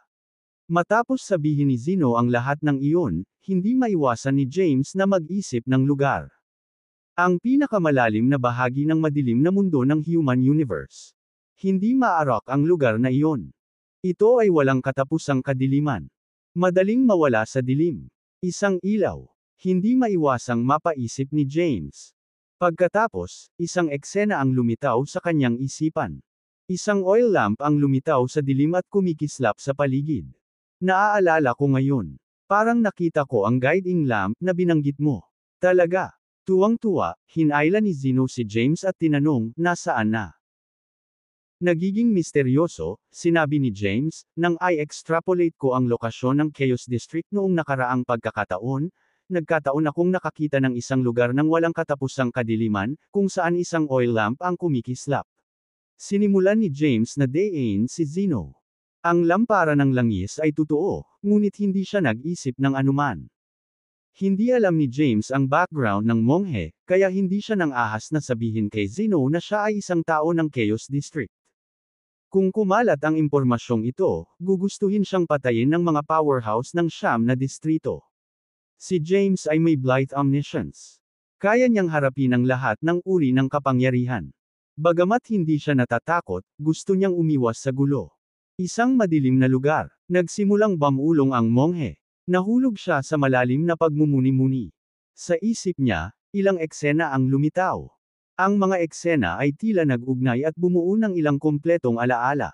Matapos sabihin ni Zeno ang lahat ng iyon, hindi maiwasan ni James na mag-isip ng lugar. Ang pinakamalalim na bahagi ng madilim na mundo ng human universe. Hindi maarak ang lugar na iyon. Ito ay walang katapusang kadiliman. Madaling mawala sa dilim. Isang ilaw. Hindi maiwasang mapaisip ni James. Pagkatapos, isang eksena ang lumitaw sa kanyang isipan. Isang oil lamp ang lumitaw sa dilim at kumikislap sa paligid. Naaalala ko ngayon. Parang nakita ko ang guiding lamp na binanggit mo. Talaga. Tuwang-tuwa, hinayla ni Zeno si James at tinanong, nasaan na? Nagiging misteryoso, sinabi ni James, nang i-extrapolate ko ang lokasyon ng Chaos District noong nakaraang pagkakataon, nagkataon akong nakakita ng isang lugar ng walang katapusang kadiliman, kung saan isang oil lamp ang kumikislap. Sinimulan ni James na dayain si Zeno. Ang lampara ng langis ay totoo, ngunit hindi siya nag-isip ng anuman. Hindi alam ni James ang background ng monghe, kaya hindi siya nang ahas na sabihin kay Zeno na siya ay isang tao ng Chaos District. Kung kumalat ang impormasyong ito, gugustuhin siyang patayin ng mga powerhouse ng siyam na distrito. Si James ay may blight omniscience. Kaya niyang harapin ang lahat ng uri ng kapangyarihan. Bagamat hindi siya natatakot, gusto niyang umiwas sa gulo. Isang madilim na lugar. Nagsimulang bamulong ang monghe. Nahulog siya sa malalim na pagmumuni-muni. Sa isip niya, ilang eksena ang lumitaw. Ang mga eksena ay tila nag-ugnay at bumuo ng ilang kompletong alaala.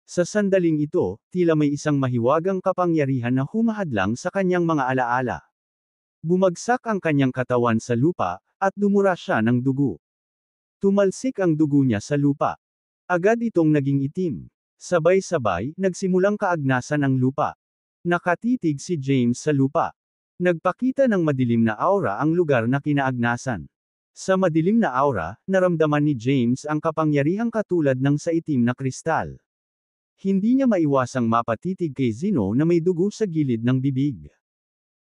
Sa sandaling ito, tila may isang mahiwagang kapangyarihan na humahadlang sa kanyang mga alaala. Bumagsak ang kanyang katawan sa lupa, at dumura siya ng dugo. Tumalsik ang dugo niya sa lupa. Agad itong naging itim. Sabay-sabay, nagsimulang kaagnasan ang lupa. Nakatitig si James sa lupa. Nagpakita ng madilim na aura ang lugar na kinaagnasan. Sa madilim na aura, naramdaman ni James ang kapangyarihang katulad ng sa itim na kristal. Hindi niya maiwasang mapatitig kay Zeno na may dugo sa gilid ng bibig.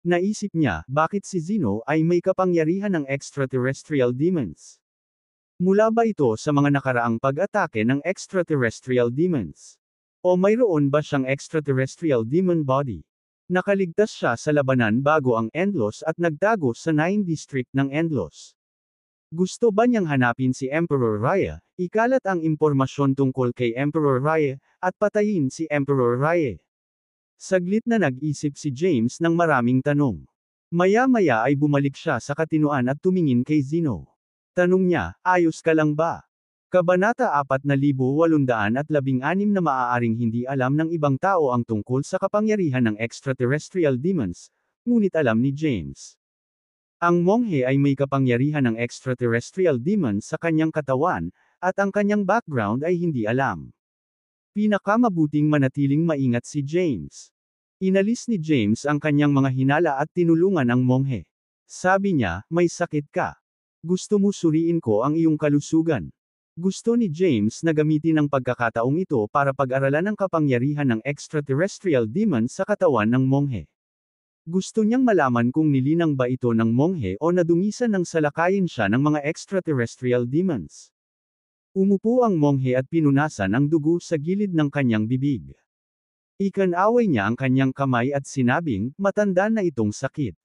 Naisip niya, bakit si Zeno ay may kapangyarihan ng extraterrestrial demons? Mula ba ito sa mga nakaraang pag-atake ng extraterrestrial demons? O mayroon ba siyang extraterrestrial demon body? Nakaligtas siya sa labanan bago ang Endlos at nagtago sa 9 district ng Endlos. Gusto ba niyang hanapin si Emperor Raya, ikalat ang impormasyon tungkol kay Emperor Raya, at patayin si Emperor Raya? Saglit na nag-isip si James ng maraming tanong. Maya-maya ay bumalik siya sa katinuan at tumingin kay Zeno. Tanong niya, ayos ka lang ba? Kabanata 4816 na maaaring hindi alam ng ibang tao ang tungkol sa kapangyarihan ng extraterrestrial demons, ngunit alam ni James. Ang monghe ay may kapangyarihan ng extraterrestrial demons sa kanyang katawan, at ang kanyang background ay hindi alam. Pinakamabuting manatiling maingat si James. Inalis ni James ang kanyang mga hinala at tinulungan ang monghe. Sabi niya, may sakit ka. Gusto mo suriin ko ang iyong kalusugan. Gusto ni James na gamitin ang pagkakataong ito para pag-aralan ang kapangyarihan ng extraterrestrial demons sa katawan ng monghe. Gusto niyang malaman kung nilinang ba ito ng monghe o nadungisan ng salakayin siya ng mga extraterrestrial demons. Umupo ang monghe at pinunasan ang dugo sa gilid ng kanyang bibig. Ikanaway niya ang kanyang kamay at sinabing, matanda na itong sakit.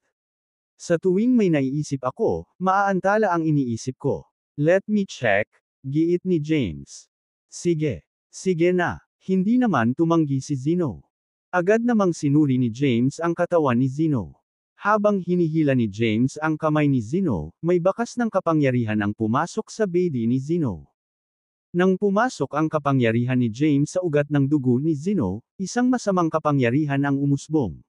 Sa tuwing may naiisip ako, maaantala ang iniisip ko. Let me check. Giit ni James. Sige. Sige na. Hindi naman tumanggi si Zeno. Agad namang sinuri ni James ang katawan ni Zeno. Habang hinihila ni James ang kamay ni Zeno, may bakas ng kapangyarihan ang pumasok sa bedi ni Zeno. Nang pumasok ang kapangyarihan ni James sa ugat ng dugo ni Zeno, isang masamang kapangyarihan ang umusbong.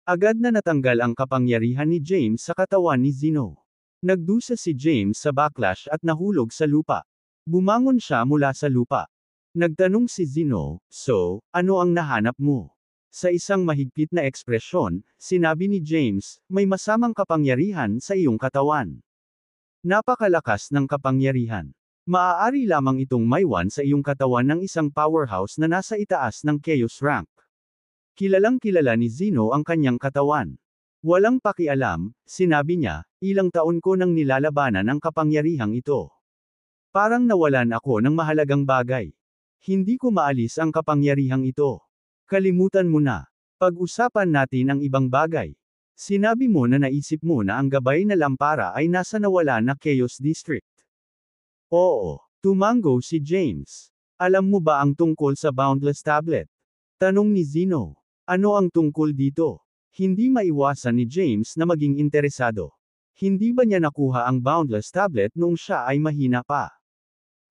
Agad na natanggal ang kapangyarihan ni James sa katawan ni Zeno. Nagdusa si James sa backlash at nahulog sa lupa. Bumangon siya mula sa lupa. Nagtanong si Zeno, so, ano ang nahanap mo? Sa isang mahigpit na ekspresyon, sinabi ni James, may masamang kapangyarihan sa iyong katawan. Napakalakas ng kapangyarihan. Maaari lamang itong maiwan sa iyong katawan ng isang powerhouse na nasa itaas ng Chaos rank. Kilalang kilala ni Zeno ang kanyang katawan. Walang pakialam, sinabi niya, ilang taon ko nang nilalabanan ang kapangyarihang ito. Parang nawalan ako ng mahalagang bagay. Hindi ko maalis ang kapangyarihang ito. Kalimutan mo na. Pag-usapan natin ang ibang bagay. Sinabi mo na naisip mo na ang gabay na lampara ay nasa nawala na Chaos District. Oo, tumango si James. Alam mo ba ang tungkol sa Boundless Tablet? Tanong ni Zeno. Ano ang tungkol dito? Hindi maiwasan ni James na maging interesado. Hindi ba niya nakuha ang Boundless Tablet noong siya ay mahina pa?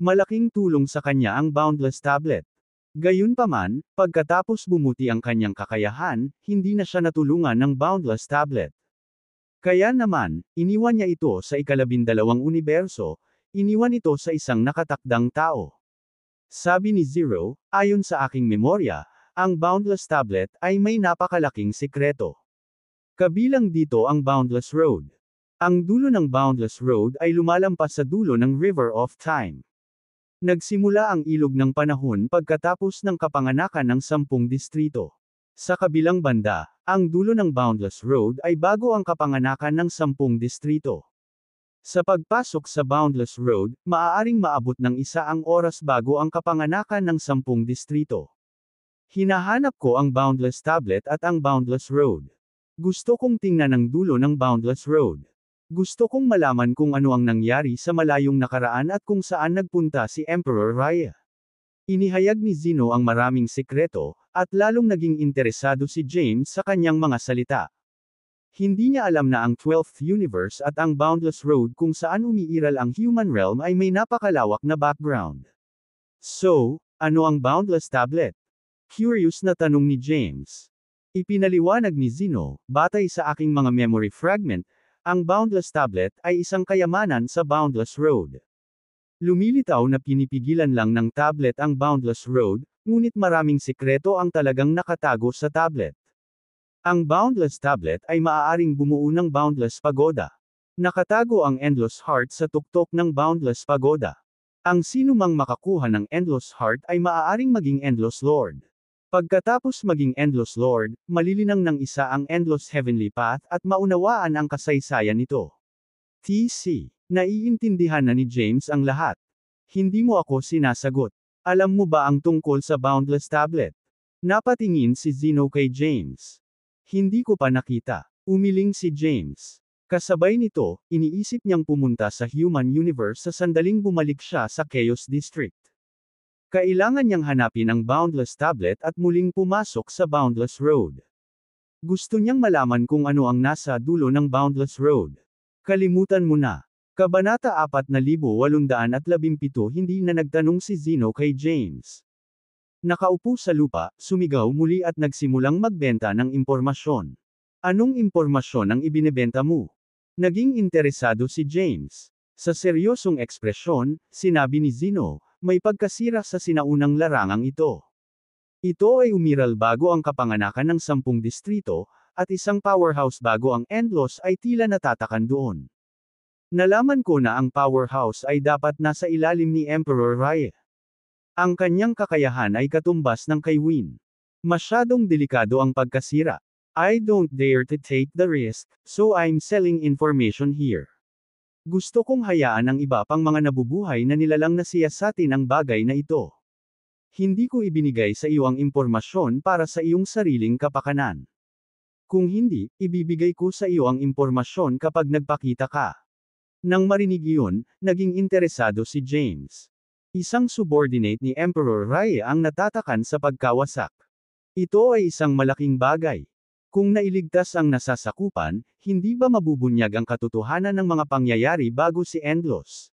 Malaking tulong sa kanya ang Boundless Tablet. Gayunpaman, pagkatapos bumuti ang kanyang kakayahan, hindi na siya natulungan ng Boundless Tablet. Kaya naman, iniwan niya ito sa ikalabindalawang universo, iniwan ito sa isang nakatakdang tao. Sabi ni Zero, ayon sa aking memorya, ang Boundless Tablet ay may napakalaking sikreto. Kabilang dito ang Boundless Road. Ang dulo ng Boundless Road ay lumalampas sa dulo ng River of Time. Nagsimula ang ilog ng panahon pagkatapos ng kapanganakan ng 10 distrito. Sa kabilang banda, Ang dulo ng Boundless Road ay bago ang kapanganakan ng 10 distrito. Sa pagpasok sa Boundless Road, maaaring maabot ng 1 oras bago ang kapanganakan ng 10 distrito. Hinahanap ko ang Boundless Tablet at ang Boundless Road. Gusto kong tingnan ang dulo ng Boundless Road. Gusto kong malaman kung ano ang nangyari sa malayong nakaraan at kung saan nagpunta si Emperor Raya. Inihayag ni Zeno ang maraming sekreto, at lalong naging interesado si James sa kanyang mga salita. Hindi niya alam na ang 12th Universe at ang Boundless Road kung saan umiiral ang human realm ay may napakalawak na background. So, ano ang Boundless Tablet? Curious na tanong ni James. Ipinaliwanag ni Zeno, batay sa aking mga memory fragment, ang Boundless Tablet ay isang kayamanan sa Boundless Road. Lumilitaw na pinipigilan lang ng tablet ang Boundless Road, ngunit maraming sekreto ang talagang nakatago sa tablet. Ang Boundless Tablet ay maaaring bumuo ng Boundless Pagoda. Nakatago ang Endless Heart sa tuktok ng Boundless Pagoda. Ang sinumang makakuha ng Endless Heart ay maaaring maging Endless Lord. Pagkatapos maging Endless Lord, malilinang ng isa ang Endless Heavenly Path at maunawaan ang kasaysayan nito. TC. Naiintindihan na ni James ang lahat. Hindi mo ako sinasagot. Alam mo ba ang tungkol sa Boundless Tablet? Napatingin si Zeno kay James. Hindi ko pa nakita. Umiling si James. Kasabay nito, iniisip niyang pumunta sa Human Universe sa sandaling bumalik siya sa Chaos District. Kailangan niyang hanapin ang Boundless Tablet at muling pumasok sa Boundless Road. Gusto niyang malaman kung ano ang nasa dulo ng Boundless Road. Kalimutan mo na. Kabanata 4817 Hindi na nagtanong si Zeno kay James. Nakaupo sa lupa, sumigaw muli at nagsimulang magbenta ng impormasyon. Anong impormasyon ang ibinebenta mo? Naging interesado si James. Sa seryosong ekspresyon, sinabi ni Zeno, may pagkasira sa sinaunang larangang ito. Ito ay umiral bago ang kapanganakan ng 10 distrito, at isang powerhouse bago ang Endless ay tila natatakan doon. Nalaman ko na ang powerhouse ay dapat nasa ilalim ni Emperor Raya. Ang kanyang kakayahan ay katumbas ng kay Win. Masyadong delikado ang pagkasira. I don't dare to take the risk, so I'm selling information here. Gusto kong hayaan ang iba pang mga nabubuhay na nilalang na siyasatin ang bagay na ito. Hindi ko ibinigay sa iyo ang impormasyon para sa iyong sariling kapakanan. Kung hindi, ibibigay ko sa iyo ang impormasyon kapag nagpakita ka. Nang marinig iyon, naging interesado si James. Isang subordinate ni Emperor Raya ang natatakan sa pagkawasak. Ito ay isang malaking bagay. Kung nailigtas ang nasasakupan, hindi ba mabubunyag ang katotohanan ng mga pangyayari bago si Endless?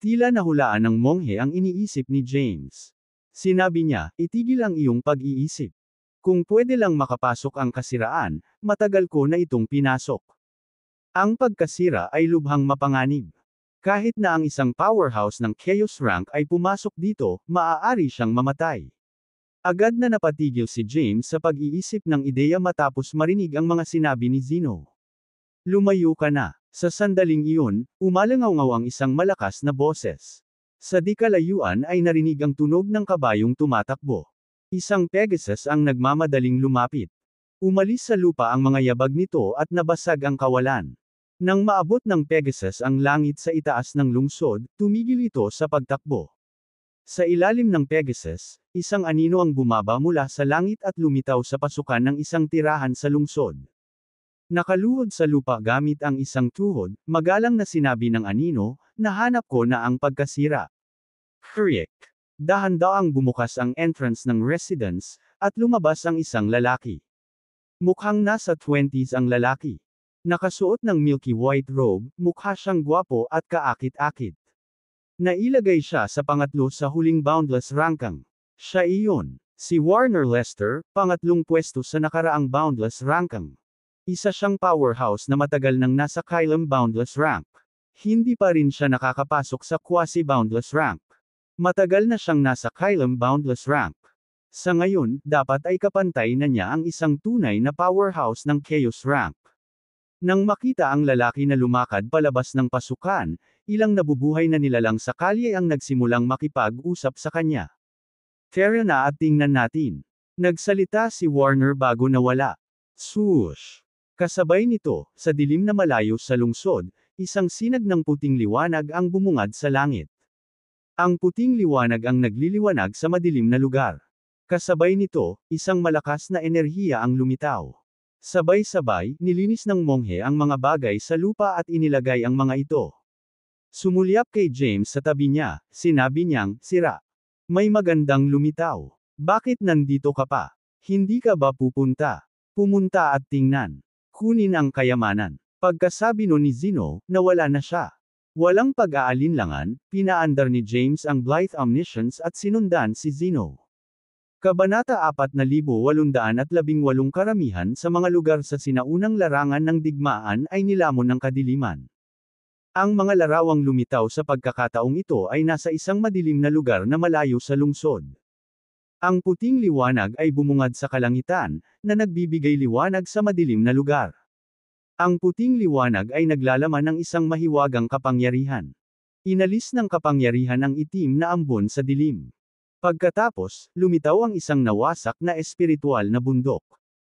Tila nahulaan ng monghe ang iniisip ni James. Sinabi niya, itigil ang iyong pag-iisip. Kung pwede lang makapasok ang kasiraan, matagal ko na itong pinasok. Ang pagkasira ay lubhang mapanganib. Kahit na ang isang powerhouse ng Chaos rank ay pumasok dito, maaari siyang mamatay. Agad na napatigil si James sa pag-iisip ng ideya matapos marinig ang mga sinabi ni Zeno. Lumayo ka na. Sa sandaling iyon, umalangaw-ngaw ang isang malakas na boses. Sa di kalayuan ay narinig ang tunog ng kabayong tumatakbo. Isang Pegasus ang nagmamadaling lumapit. Umalis sa lupa ang mga yabag nito at nabasag ang kawalan. Nang maabot ng Pegasus ang langit sa itaas ng lungsod, tumigil ito sa pagtakbo. Sa ilalim ng Pegasus, isang anino ang bumaba mula sa langit at lumitaw sa pasukan ng isang tirahan sa lungsod. Nakaluhod sa lupa gamit ang isang tuhod, magalang na sinabi ng anino, nahanap ko na ang pagkasira. Kriek. Dahan-daang bumukas ang entrance ng residence, at lumabas ang isang lalaki. Mukhang nasa 20s ang lalaki. Nakasuot ng milky white robe, mukha siyang gwapo at kaakit-akit. Nailagay siya sa pangatlo sa huling Boundless ranking. Siya iyon. Si Warner Lester, pangatlong pwesto sa nakaraang Boundless ranking. Isa siyang powerhouse na matagal nang nasa Kylum Boundless rank. Hindi pa rin siya nakakapasok sa Quasi-Boundless rank. Matagal na siyang nasa Kylum Boundless rank. Sa ngayon, dapat ay kapantay na niya ang isang tunay na powerhouse ng Chaos rank. Nang makita ang lalaki na lumakad palabas ng pasukan, ilang nabubuhay na nilalang sa kalye ang nagsimulang makipag-usap sa kanya. Tara na at tingnan natin. Nagsalita si Warner bago nawala. Swoosh! Kasabay nito, sa dilim na malayo sa lungsod, isang sinag ng puting liwanag ang bumungad sa langit. Ang puting liwanag ang nagliliwanag sa madilim na lugar. Kasabay nito, isang malakas na enerhiya ang lumitaw. Sabay-sabay, nilinis ng monghe ang mga bagay sa lupa at inilagay ang mga ito. Sumulyap kay James sa tabi niya, sinabi niyang, "Sira. May magandang lumitaw. Bakit nandito ka pa? Hindi ka ba pupunta? Pumunta at tingnan. Kunin ang kayamanan." Pagkasabi no ni Zeno, nawala na siya. Walang pag-aalinlangan, pinaandar ni James ang Blythe Omniscience at sinundan si Zeno. Kabanata 4818 Karamihan sa mga lugar sa sinaunang larangan ng digmaan ay nilamon ng kadiliman. Ang mga larawang lumitaw sa pagkakataong ito ay nasa isang madilim na lugar na malayo sa lungsod. Ang puting liwanag ay bumungad sa kalangitan, na nagbibigay liwanag sa madilim na lugar. Ang puting liwanag ay naglalaman ng isang mahiwagang kapangyarihan. Inalis ng kapangyarihan ang itim na ambon sa dilim. Pagkatapos, lumitaw ang isang nawasak na espiritual na bundok.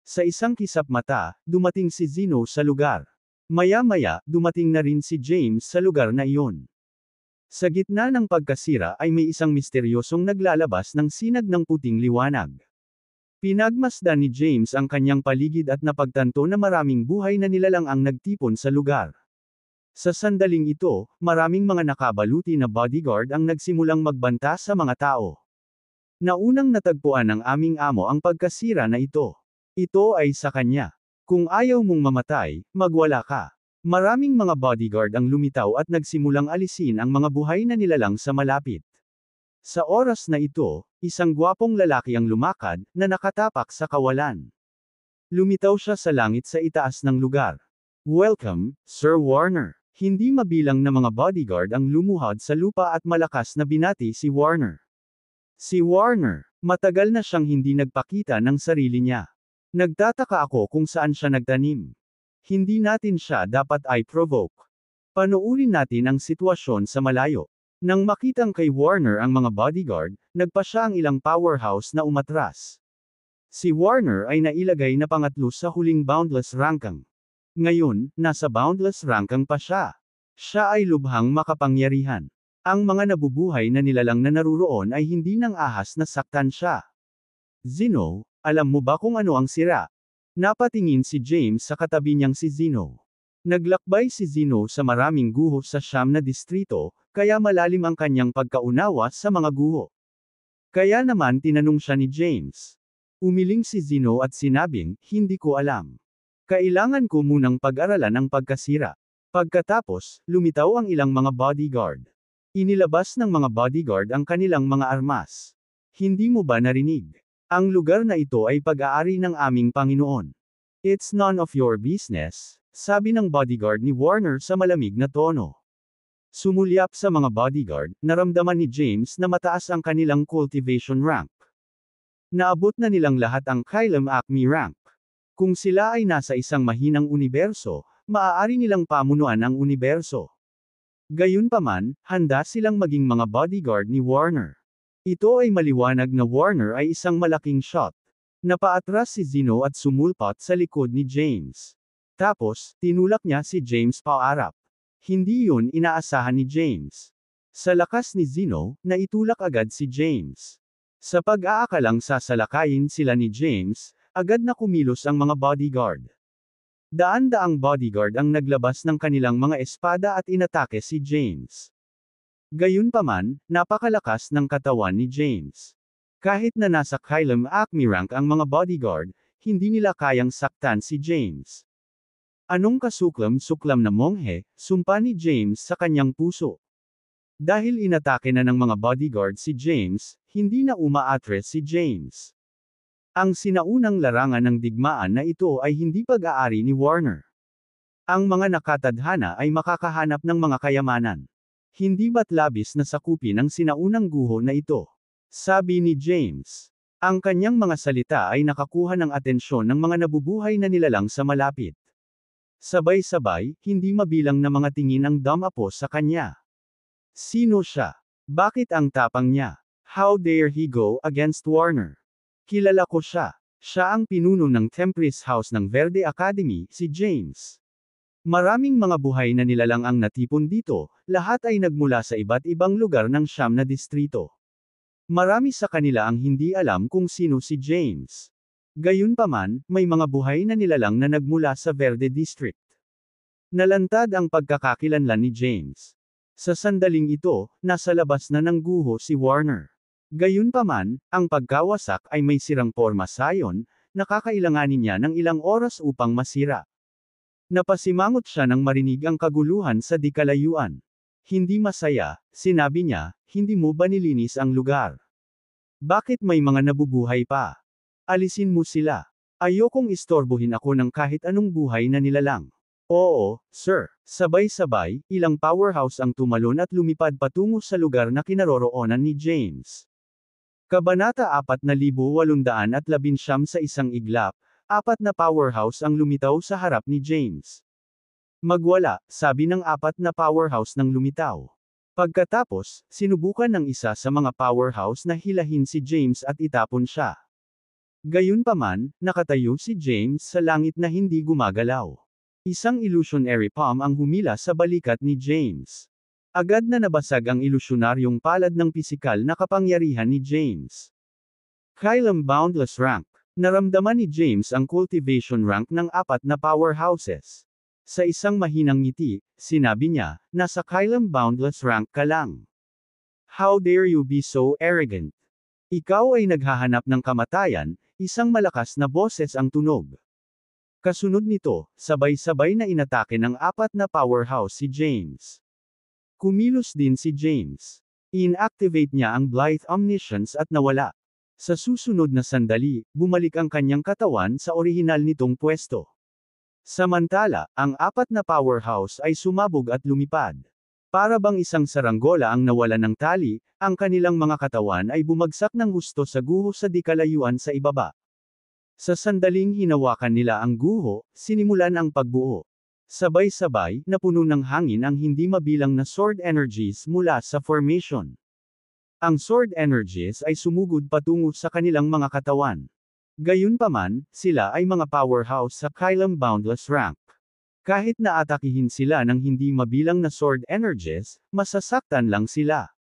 Sa isang kisap mata, dumating si Zeno sa lugar. Maya-maya, dumating na rin si James sa lugar na iyon. Sa gitna ng pagkasira ay may isang misteryosong naglalabas ng sinag ng puting liwanag. Pinagmasdan ni James ang kanyang paligid at napagtanto na maraming buhay na nilalang ang nagtipon sa lugar. Sa sandaling ito, maraming mga nakabaluti na bodyguard ang nagsimulang magbanta sa mga tao. Naunang natagpuan ng aming amo ang pagkasira na ito. Ito ay sa kanya. Kung ayaw mong mamatay, magwala ka. Maraming mga bodyguard ang lumitaw at nagsimulang alisin ang mga buhay na nilalang sa malapit. Sa oras na ito, isang gwapong lalaki ang lumakad, na nakatapak sa kawalan. Lumitaw siya sa langit sa itaas ng lugar. "Welcome, Sir Warner." Hindi mabilang na mga bodyguard ang lumuhod sa lupa at malakas na binati si Warner. Si Warner, matagal na siyang hindi nagpakita ng sarili niya. "Nagtataka ako kung saan siya nagtanim. Hindi natin siya dapat i-provoke. Panoorin natin ang sitwasyon sa malayo." Nang makitang kay Warner ang mga bodyguard, nagpa siya ang ilang powerhouse na umatras. Si Warner ay nailagay na pangatlo sa huling boundless ranking. Ngayon, nasa boundless ranking pa siya. Siya ay lubhang makapangyarihan. Ang mga nabubuhay na nilalang na naruroon ay hindi nang ahas na saktan siya. "Zeno, alam mo ba kung ano ang sira?" Napatingin si James sa katabi niyang si Zeno. Naglakbay si Zeno sa maraming guho sa siyam na distrito, kaya malalim ang kanyang pagkaunawa sa mga guho. Kaya naman tinanong siya ni James. Umiling si Zeno at sinabing, "Hindi ko alam. Kailangan ko munang pag-aralan ang pagkasira." Pagkatapos, lumitaw ang ilang mga bodyguard. Inilabas ng mga bodyguard ang kanilang mga armas. "Hindi mo ba narinig? Ang lugar na ito ay pag-aari ng aming Panginoon. It's none of your business," sabi ng bodyguard ni Warner sa malamig na tono. Sumulyap sa mga bodyguard, naramdaman ni James na mataas ang kanilang cultivation rank. Naabot na nilang lahat ang Kylem Acme rank. Kung sila ay nasa isang mahinang universo, maaari nilang pamunuan ang universo. Gayunpaman, handa silang maging mga bodyguard ni Warner. Ito ay maliwanag na Warner ay isang malaking shot. Napaatras si Zeno at sumulpot sa likod ni James. Tapos, tinulak niya si James paarap. Hindi yun inaasahan ni James. Sa lakas ni Zeno, naitulak agad si James. Sa pag-aakalang sasalakayin sila ni James, agad na kumilos ang mga bodyguard. Daan-daang bodyguard ang naglabas ng kanilang mga espada at inatake si James. Gayunpaman, napakalakas ng katawan ni James. Kahit na nasa Kylem Acme rank ang mga bodyguard, hindi nila kayang saktan si James. Anong kasuklam-suklam na monghe, sumpa ni James sa kanyang puso. Dahil inatake na ng mga bodyguard si James, hindi na umaatres si James. Ang sinaunang larangan ng digmaan na ito ay hindi pag-aari ni Warner. Ang mga nakatadhana ay makakahanap ng mga kayamanan. Hindi ba't labis na sakupin ang sinaunang guho na ito? Sabi ni James. Ang kanyang mga salita ay nakakuha ng atensyon ng mga nabubuhay na nilalang sa malapit. Sabay-sabay, hindi mabilang na mga tingin ang dumapo sa kanya. Sino siya? Bakit ang tapang niya? How dare he go against Warner? Kilala ko siya. Siya ang pinuno ng Tempest House ng Verde Academy, si James. Maraming mga buhay na nilalang ang natipon dito, lahat ay nagmula sa iba't ibang lugar ng 9 na distrito. Marami sa kanila ang hindi alam kung sino si James. Gayunpaman, may mga buhay na nilalang na nagmula sa Verde District. Nalantad ang pagkakakilanlan ni James. Sa sandaling ito, nasa labas na ng guho si Warner. Gayunpaman, ang pagkawasak ay may sirang porma sayon, nakakailanganin niya ng ilang oras upang masira. Napasimangot siya nang marinig ang kaguluhan sa di kalayuan. Hindi masaya, sinabi niya, hindi mo ba nilinis ang lugar? Bakit may mga nabubuhay pa? Alisin mo sila. Ayokong istorbohin ako ng kahit anong buhay na nilalang. Oo, sir. Sabay-sabay, ilang powerhouse ang tumalon at lumipad patungo sa lugar na kinaroroonan ni James. Kabanata 4819 sa isang iglap, 4 na powerhouse ang lumitaw sa harap ni James. Magwala, sabi ng 4 na powerhouse nang lumitaw. Pagkatapos, sinubukan ng isa sa mga powerhouse na hilahin si James at itapon siya. Gayunpaman, nakatayo si James sa langit na hindi gumagalaw. Isang illusionary palm ang humila sa balikat ni James. Agad na nabasag ang ilusyonaryong palad ng pisikal na kapangyarihan ni James. Kailam Boundless Rank. Naramdaman ni James ang cultivation rank ng 4 na powerhouses. Sa isang mahinang ngiti, sinabi niya, nasa Kailam Boundless Rank ka lang. How dare you be so arrogant? Ikaw ay naghahanap ng kamatayan, isang malakas na boses ang tunog. Kasunod nito, sabay-sabay na inatake ng 4 na powerhouse si James. Kumilos din si James. Inactivate niya ang Blithe Omniscience at nawala. Sa susunod na sandali, bumalik ang kanyang katawan sa orihinal nitong pwesto. Samantala, ang 4 na powerhouse ay sumabog at lumipad. Para bang isang saranggola ang nawala ng tali, ang kanilang mga katawan ay bumagsak ng husto sa guho sa di kalayuan sa ibaba. Sa sandaling hinawakan nila ang guho, sinimulan ang pagbuo. Sabay-sabay, napuno ng hangin ang hindi mabilang na sword energies mula sa formation. Ang sword energies ay sumugod patungo sa kanilang mga katawan. Gayunpaman, sila ay mga powerhouse sa Kailam Boundless Rank. Kahit na atakihin sila ng hindi mabilang na sword energies, masasaktan lang sila.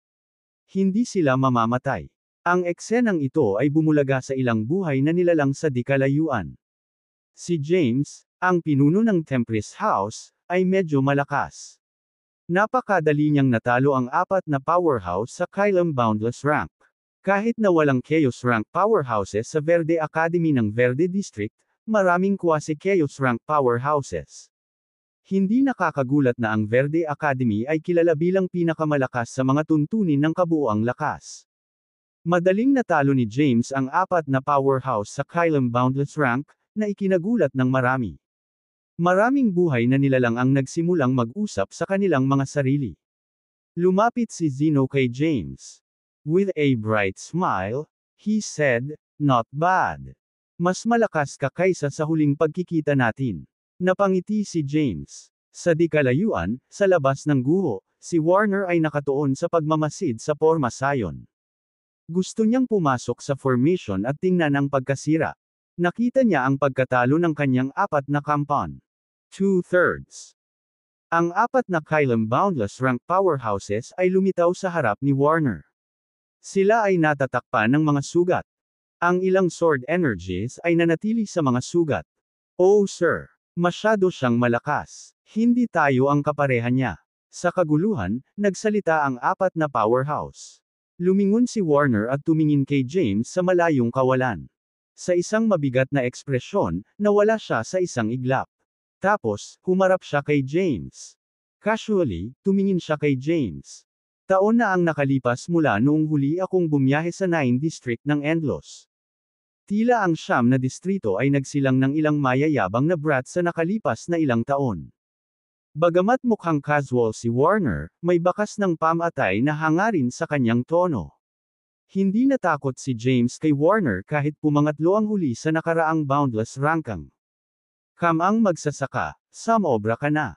Hindi sila mamamatay. Ang eksenang ito ay bumulaga sa ilang buhay na nilalang sa di kalayuan. Si James, ang pinuno ng Tempest House, ay medyo malakas. Napakadali niyang natalo ang 4 na powerhouse sa Kailam Boundless Rank. Kahit na walang Chaos Rank powerhouses sa Verde Academy ng Verde District, maraming quasi-Chaos Rank powerhouses. Hindi nakakagulat na ang Verde Academy ay kilala bilang pinakamalakas sa mga tuntunin ng kabuuang lakas. Madaling natalo ni James ang 4 na powerhouse sa Kailam Boundless Rank, na ikinagulat ng marami. Maraming buhay na nilalang ang nagsimulang mag-usap sa kanilang mga sarili. Lumapit si Zeno kay James. With a bright smile, he said, "Not bad. Mas malakas ka kaysa sa huling pagkikita natin." Napangiti si James. Sa di kalayuan, sa labas ng guho, si Warner ay nakatuon sa pagmamasid sa porma sayon. Gusto niyang pumasok sa formation at tingnan ang pagkasira. Nakita niya ang pagkatalo ng kanyang 4 na kampon. 2/3. Ang 4 na Kailam Boundless Rank powerhouses ay lumitaw sa harap ni Warner. Sila ay natatakpan ng mga sugat. Ang ilang sword energies ay nanatili sa mga sugat. Oh sir, masyado siyang malakas. Hindi tayo ang kapareha niya. Sa kaguluhan, nagsalita ang 4 na powerhouse. Lumingon si Warner at tumingin kay James sa malayong kawalan. Sa isang mabigat na ekspresyon, nawala siya sa isang iglap. Tapos, humarap siya kay James. Casually, tumingin siya kay James. Taon na ang nakalipas mula noong huli akong bumiyahe sa 9 District ng Endlos. Tila ang 9 na distrito ay nagsilang ng ilang mayayabang na brat sa nakalipas na ilang taon. Bagamat mukhang casual si Warner, may bakas ng pamatay na hangarin sa kanyang tono. Hindi natakot si James kay Warner kahit pumangatlo ang huli sa nakaraang Boundless Rankang. Kamang magsasaka, samobra ka na.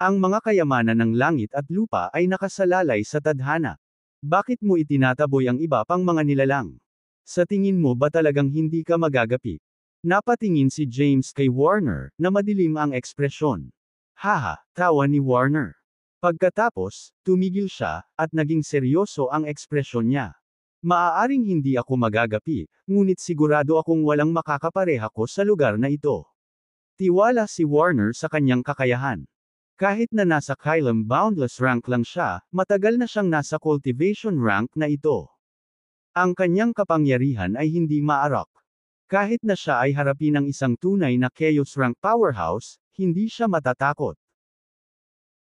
Ang mga kayamanan ng langit at lupa ay nakasalalay sa tadhana. Bakit mo itinataboy ang iba pang mga nilalang? Sa tingin mo ba talagang hindi ka magagapi? Napatingin si James kay Warner, na madilim ang ekspresyon. Haha, tawa ni Warner. Pagkatapos, tumigil siya, at naging seryoso ang ekspresyon niya. Maaaring hindi ako magagapi, ngunit sigurado akong walang makakapareha ko sa lugar na ito. Tiwala si Warner sa kanyang kakayahan. Kahit na nasa Kylum Boundless rank lang siya, matagal na siyang nasa cultivation rank na ito. Ang kanyang kapangyarihan ay hindi maarok. Kahit na siya ay harapin ng isang tunay na Chaos rank powerhouse, hindi siya matatakot.